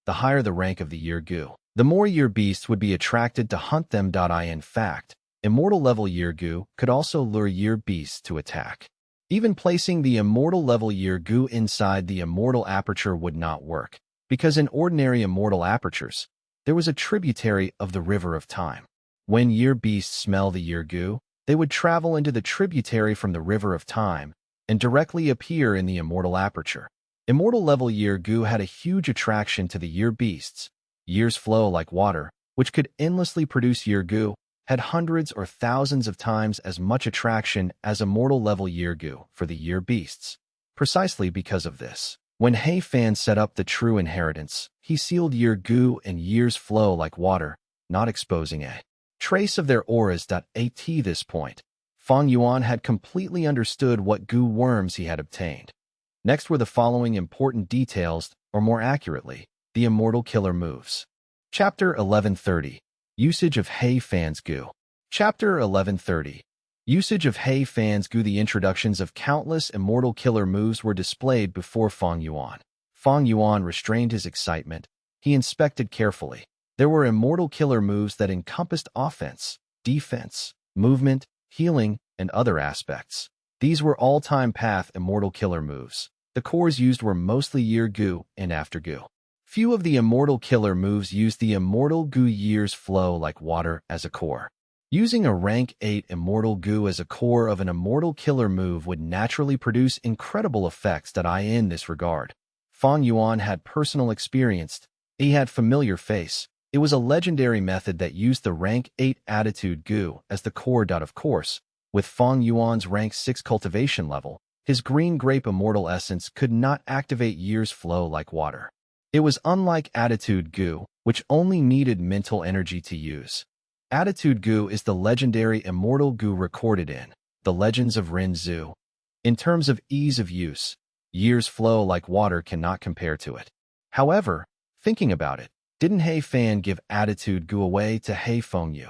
The higher the rank of the year goo, the more year beasts would be attracted to hunt them. In fact, immortal level year goo could also lure year beasts to attack. Even placing the immortal level year goo inside the immortal aperture would not work, because in ordinary immortal apertures, there was a tributary of the river of time. When year beasts smell the year goo, they would travel into the tributary from the river of time and directly appear in the immortal aperture. Immortal level year goo had a huge attraction to the year beasts. Years flow like water, which could endlessly produce year goo, had hundreds or thousands of times as much attraction as immortal level year goo for the year beasts. Precisely because of this, when He Fan set up the true inheritance, he sealed year goo and years flow like water, not exposing a trace of their auras. At this point, Fang Yuan had completely understood what goo worms he had obtained. Next were the following important details, or more accurately, the immortal killer moves. Chapter 1130. Usage of He Fan's goo. Chapter 1130. Usage of He Fan's goo. The introductions of countless immortal killer moves were displayed before Fang Yuan. Fang Yuan restrained his excitement. He inspected carefully. There were immortal killer moves that encompassed offense, defense, movement, healing, and other aspects. These were all-time path immortal killer moves. The cores used were mostly year goo and after goo. Few of the immortal killer moves used the immortal goo years flow like water as a core. Using a rank 8 immortal goo as a core of an immortal killer move would naturally produce incredible effects that in this regard. Fang Yuan had personal experience. He had familiar face. It was a legendary method that used the rank 8 attitude goo as the core. Of course, with Fang Yuan's rank 6 cultivation level, his green grape immortal essence could not activate years flow like water. It was unlike attitude goo, which only needed mental energy to use. Attitude goo is the legendary immortal goo recorded in The Legends of Ren Zhu. In terms of ease of use, years flow like water cannot compare to it. However, thinking about it, didn't He Fan give attitude goo away to He Feng Yu?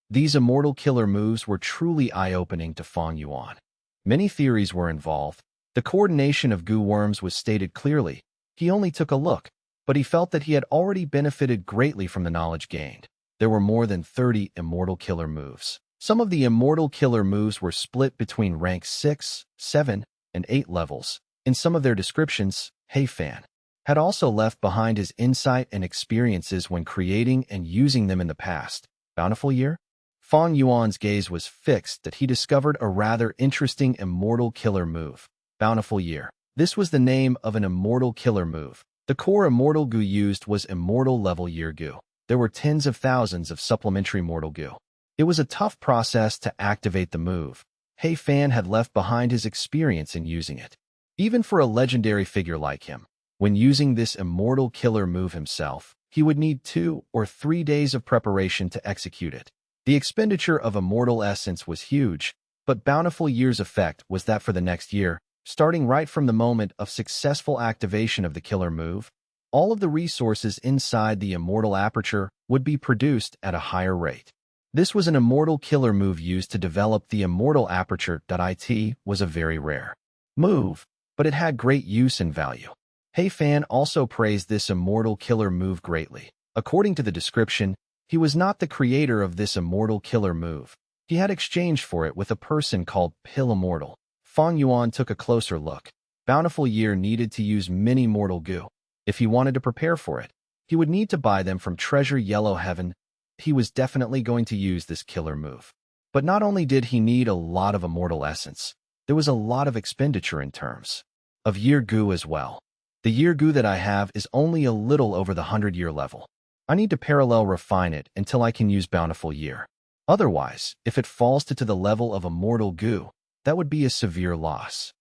These immortal killer moves were truly eye-opening to Fang Yuan. Many theories were involved. The coordination of goo worms was stated clearly. He only took a look, but he felt that he had already benefited greatly from the knowledge gained. There were more than 30 immortal killer moves. Some of the immortal killer moves were split between rank 6, 7, and 8 levels. In some of their descriptions, He Fan had also left behind his insight and experiences when creating and using them in the past. Bountiful Year? Fang Yuan's gaze was fixed that he discovered a rather interesting immortal killer move. Bountiful Year. This was the name of an immortal killer move. The core immortal goo used was immortal level year goo. There were tens of thousands of supplementary mortal goo. It was a tough process to activate the move. He Fan had left behind his experience in using it. Even for a legendary figure like him, when using this immortal killer move himself, he would need 2 or 3 days of preparation to execute it. The expenditure of immortal essence was huge, but Bountiful Year's effect was that for the next year, starting right from the moment of successful activation of the killer move, all of the resources inside the immortal aperture would be produced at a higher rate. This was an immortal killer move used to develop the immortal aperture. It was a very rare move, but it had great use and value. He Fan also praised this immortal killer move greatly. According to the description, he was not the creator of this immortal killer move. He had exchanged for it with a person called Pill Immortal. Fang Yuan took a closer look. Bountiful Year needed to use many mortal goo. If he wanted to prepare for it, he would need to buy them from Treasure Yellow Heaven. He was definitely going to use this killer move. But not only did he need a lot of immortal essence, there was a lot of expenditure in terms of year goo as well. The year goo that I have is only a little over the 100-year level. I need to parallel refine it until I can use Bountiful Year. Otherwise, if it falls to the level of immortal goo, that would be a severe loss.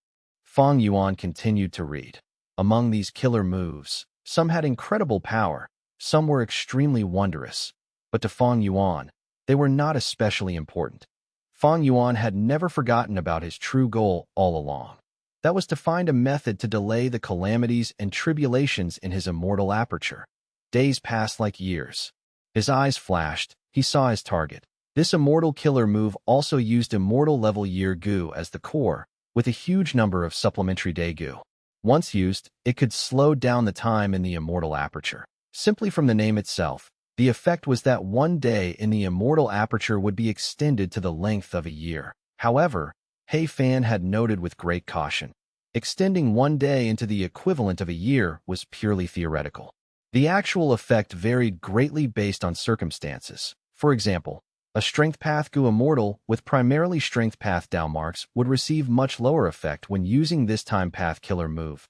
Fang Yuan continued to read. Among these killer moves, some had incredible power, some were extremely wondrous, but to Fang Yuan, they were not especially important. Fang Yuan had never forgotten about his true goal all along. That was to find a method to delay the calamities and tribulations in his immortal aperture. Days passed like years. His eyes flashed. He saw his target. This immortal killer move also used immortal level year goo as the core, with a huge number of supplementary day goo. Once used, it could slow down the time in the immortal aperture. Simply from the name itself, the effect was that 1 day in the immortal aperture would be extended to the length of a year. However, He Fan had noted with great caution, extending 1 day into the equivalent of a year was purely theoretical. The actual effect varied greatly based on circumstances. For example, a Strength Path Goo Immortal with primarily Strength Path Down marks would receive much lower effect when using this Time Path Killer move.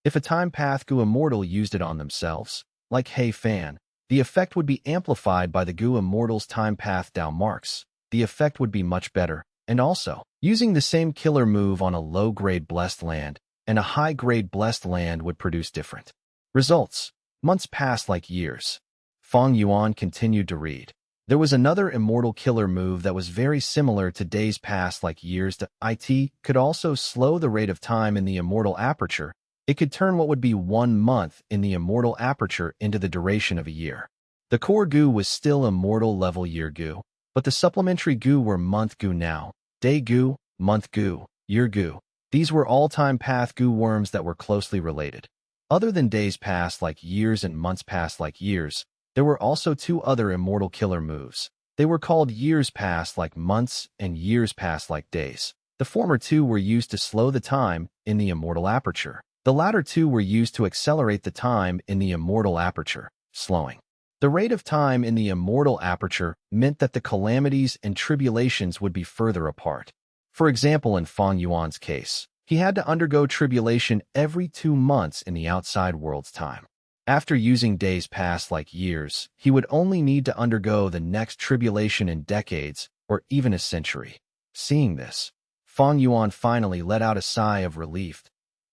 If a Time Path Goo Immortal used it on themselves, like He Fan, the effect would be amplified by the Goo Immortal's Time Path Down marks. The effect would be much better, and also, using the same killer move on a low-grade Blessed Land and a high-grade Blessed Land would produce different results. Months passed like years. Fang Yuan continued to read. There was another immortal killer move that was very similar to days past like years to it could also slow the rate of time in the immortal aperture. It could turn what would be 1 month in the immortal aperture into the duration of a year. The core goo was still immortal level year goo, but the supplementary goo were month goo now, day goo, month goo, year goo. These were all-time path goo worms that were closely related. Other than days past like years and months past like years, there were also 2 other immortal killer moves. They were called years past like months and years past like days. The former 2 were used to slow the time in the immortal aperture. The latter 2 were used to accelerate the time in the immortal aperture, slowing. The rate of time in the immortal aperture meant that the calamities and tribulations would be further apart. For example, in Fang Yuan's case, he had to undergo tribulation every 2 months in the outside world's time. After using days past like years, he would only need to undergo the next tribulation in decades or even a century. Seeing this, Fang Yuan finally let out a sigh of relief.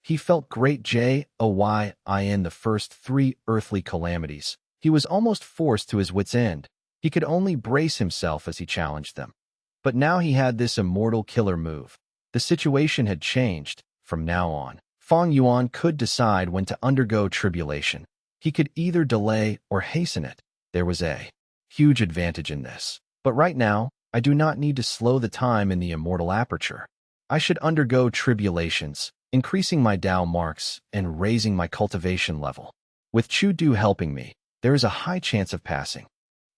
He felt great joy in the first 3 earthly calamities. He was almost forced to his wit's end. He could only brace himself as he challenged them. But now he had this immortal killer move. The situation had changed. From now on, Fang Yuan could decide when to undergo tribulation. He could either delay or hasten it. There was a huge advantage in this. But right now, I do not need to slow the time in the immortal aperture. I should undergo tribulations, increasing my Dao marks and raising my cultivation level. With Chu Du helping me, there is a high chance of passing.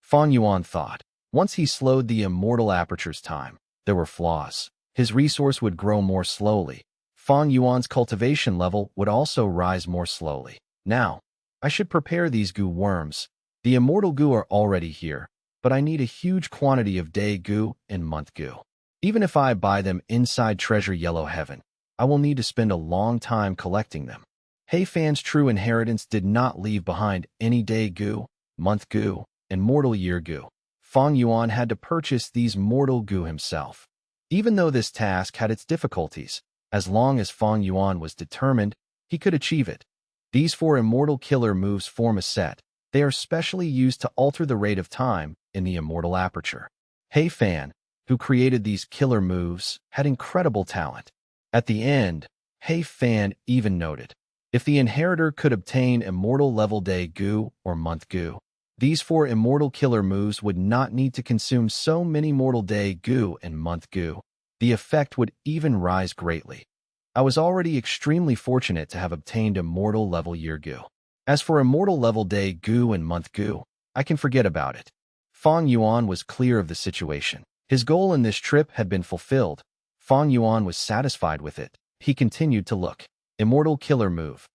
Fang Yuan thought. Once he slowed the immortal aperture's time, there were flaws. His resource would grow more slowly. Fang Yuan's cultivation level would also rise more slowly. Now, I should prepare these goo worms. The immortal goo are already here, but I need a huge quantity of day goo and month goo. Even if I buy them inside Treasure Yellow Heaven, I will need to spend a long time collecting them. Hei Fan's true inheritance did not leave behind any day goo, month goo, and mortal year goo. Fang Yuan had to purchase these mortal goo himself. Even though this task had its difficulties, as long as Fang Yuan was determined, he could achieve it. These 4 immortal killer moves form a set. They are specially used to alter the rate of time in the immortal aperture. Hei Fan, who created these killer moves, had incredible talent. At the end, Hei Fan even noted, if the inheritor could obtain immortal level day goo or month goo, these 4 immortal killer moves would not need to consume so many mortal day goo and month goo. The effect would even rise greatly. I was already extremely fortunate to have obtained immortal level year goo. As for immortal level day goo and month goo, I can forget about it. Fang Yuan was clear of the situation. His goal in this trip had been fulfilled. Fang Yuan was satisfied with it. He continued to look. Immortal killer move.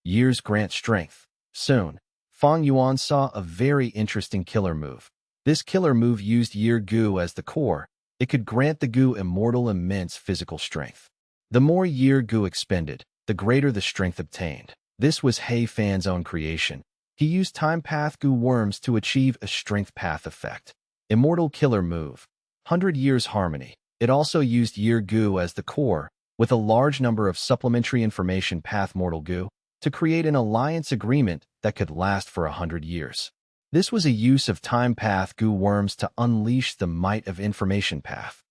Years grant strength. Soon, Fang Yuan saw a very interesting killer move. This killer move used year goo as the core. It could grant the goo immortal immense physical strength. The more year goo expended, the greater the strength obtained. This was Hei Fan's own creation. He used time path goo worms to achieve a strength path effect. Immortal killer move. 100 years harmony. It also used year goo as the core, with a large number of supplementary information path mortal goo, to create an alliance agreement that could last for 100 years. This was a use of time path goo worms to unleash the might of information path.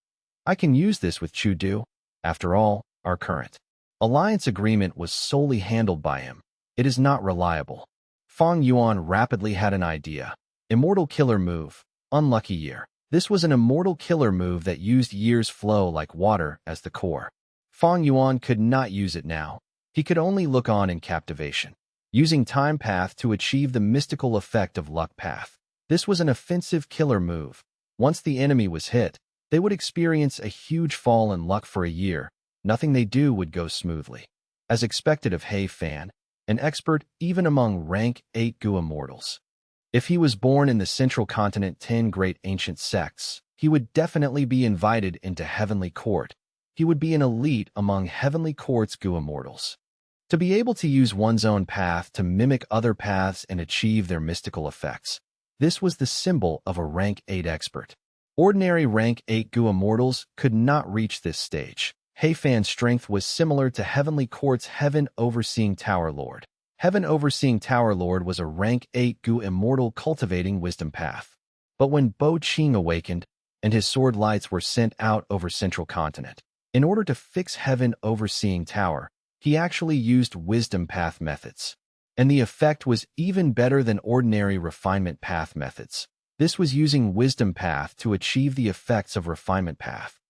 I can use this with Chu Du. After all, our current alliance agreement was solely handled by him. It is not reliable. Fang Yuan rapidly had an idea. Immortal killer move. Unlucky year. This was an immortal killer move that used year's flow like water as the core. Fang Yuan could not use it now. He could only look on in captivation, using time path to achieve the mystical effect of luck path. This was an offensive killer move. Once the enemy was hit, they would experience a huge fall in luck for a year. Nothing they do would go smoothly. As expected of Hei Fan, an expert even among rank 8 Gu immortals. If he was born in the central continent 10 great ancient sects, he would definitely be invited into heavenly court. He would be an elite among heavenly court's Gu immortals. To be able to use one's own path to mimic other paths and achieve their mystical effects. This was the symbol of a rank 8 expert. Ordinary rank 8 Gu immortals could not reach this stage. Hei Fan's strength was similar to Heavenly Court's Heaven Overseeing Tower Lord. Heaven Overseeing Tower Lord was a rank 8 Gu immortal cultivating wisdom path. But when Bo Qing awakened and his sword lights were sent out over Central Continent, in order to fix Heaven Overseeing Tower, he actually used wisdom path methods. And the effect was even better than ordinary refinement path methods. This was using wisdom path to achieve the effects of refinement path.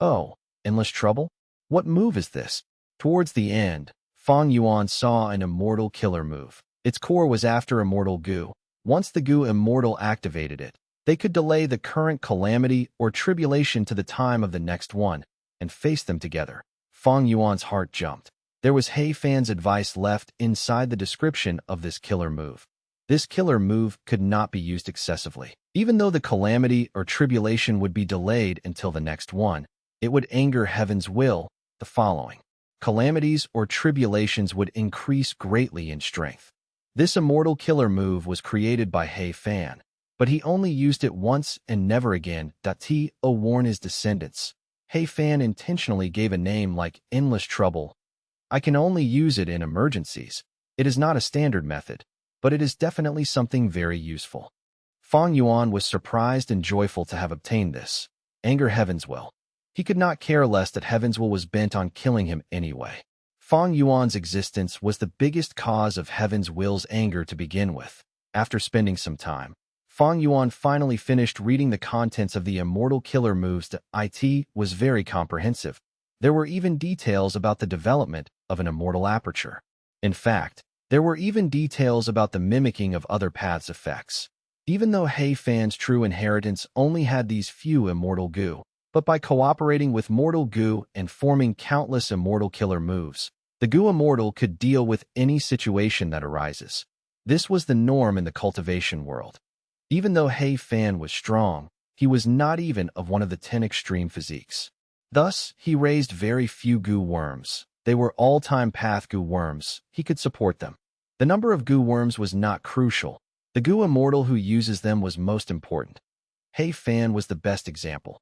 Oh, endless trouble? What move is this? Towards the end, Fang Yuan saw an immortal killer move. Its core was after immortal goo. Once the goo immortal activated it, they could delay the current calamity or tribulation to the time of the next one and face them together. Fang Yuan's heart jumped. There was He Fan's advice left inside the description of this killer move. This killer move could not be used excessively. Even though the calamity or tribulation would be delayed until the next one, it would anger Heaven's will. The following calamities or tribulations would increase greatly in strength. This immortal killer move was created by He Fan, but he only used it once and never again. To warn his descendants. He Fan intentionally gave a name like Endless Trouble. I can only use it in emergencies. It is not a standard method, but it is definitely something very useful. Fang Yuan was surprised and joyful to have obtained this. Anger Heaven's will. He could not care less that Heaven's will was bent on killing him anyway. Fang Yuan's existence was the biggest cause of Heaven's will's anger to begin with. After spending some time, Fang Yuan finally finished reading the contents of the immortal killer moves. It was very comprehensive. There were even details about the development of an immortal aperture. In fact, there were even details about the mimicking of other paths' effects. Even though He Fan's true inheritance only had these few immortal goo, but by cooperating with mortal goo and forming countless immortal killer moves, the goo immortal could deal with any situation that arises. This was the norm in the cultivation world. Even though He Fan was strong, he was not even of one of the 10 extreme physiques. Thus, he raised very few goo worms. They were all-time path goo worms. He could support them. The number of goo worms was not crucial. The goo immortal who uses them was most important. He Fan was the best example.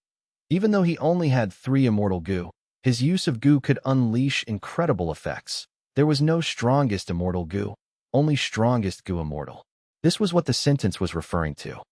Even though he only had 3 immortal goo, his use of goo could unleash incredible effects. There was no strongest immortal goo, only strongest goo immortal. This was what the sentence was referring to.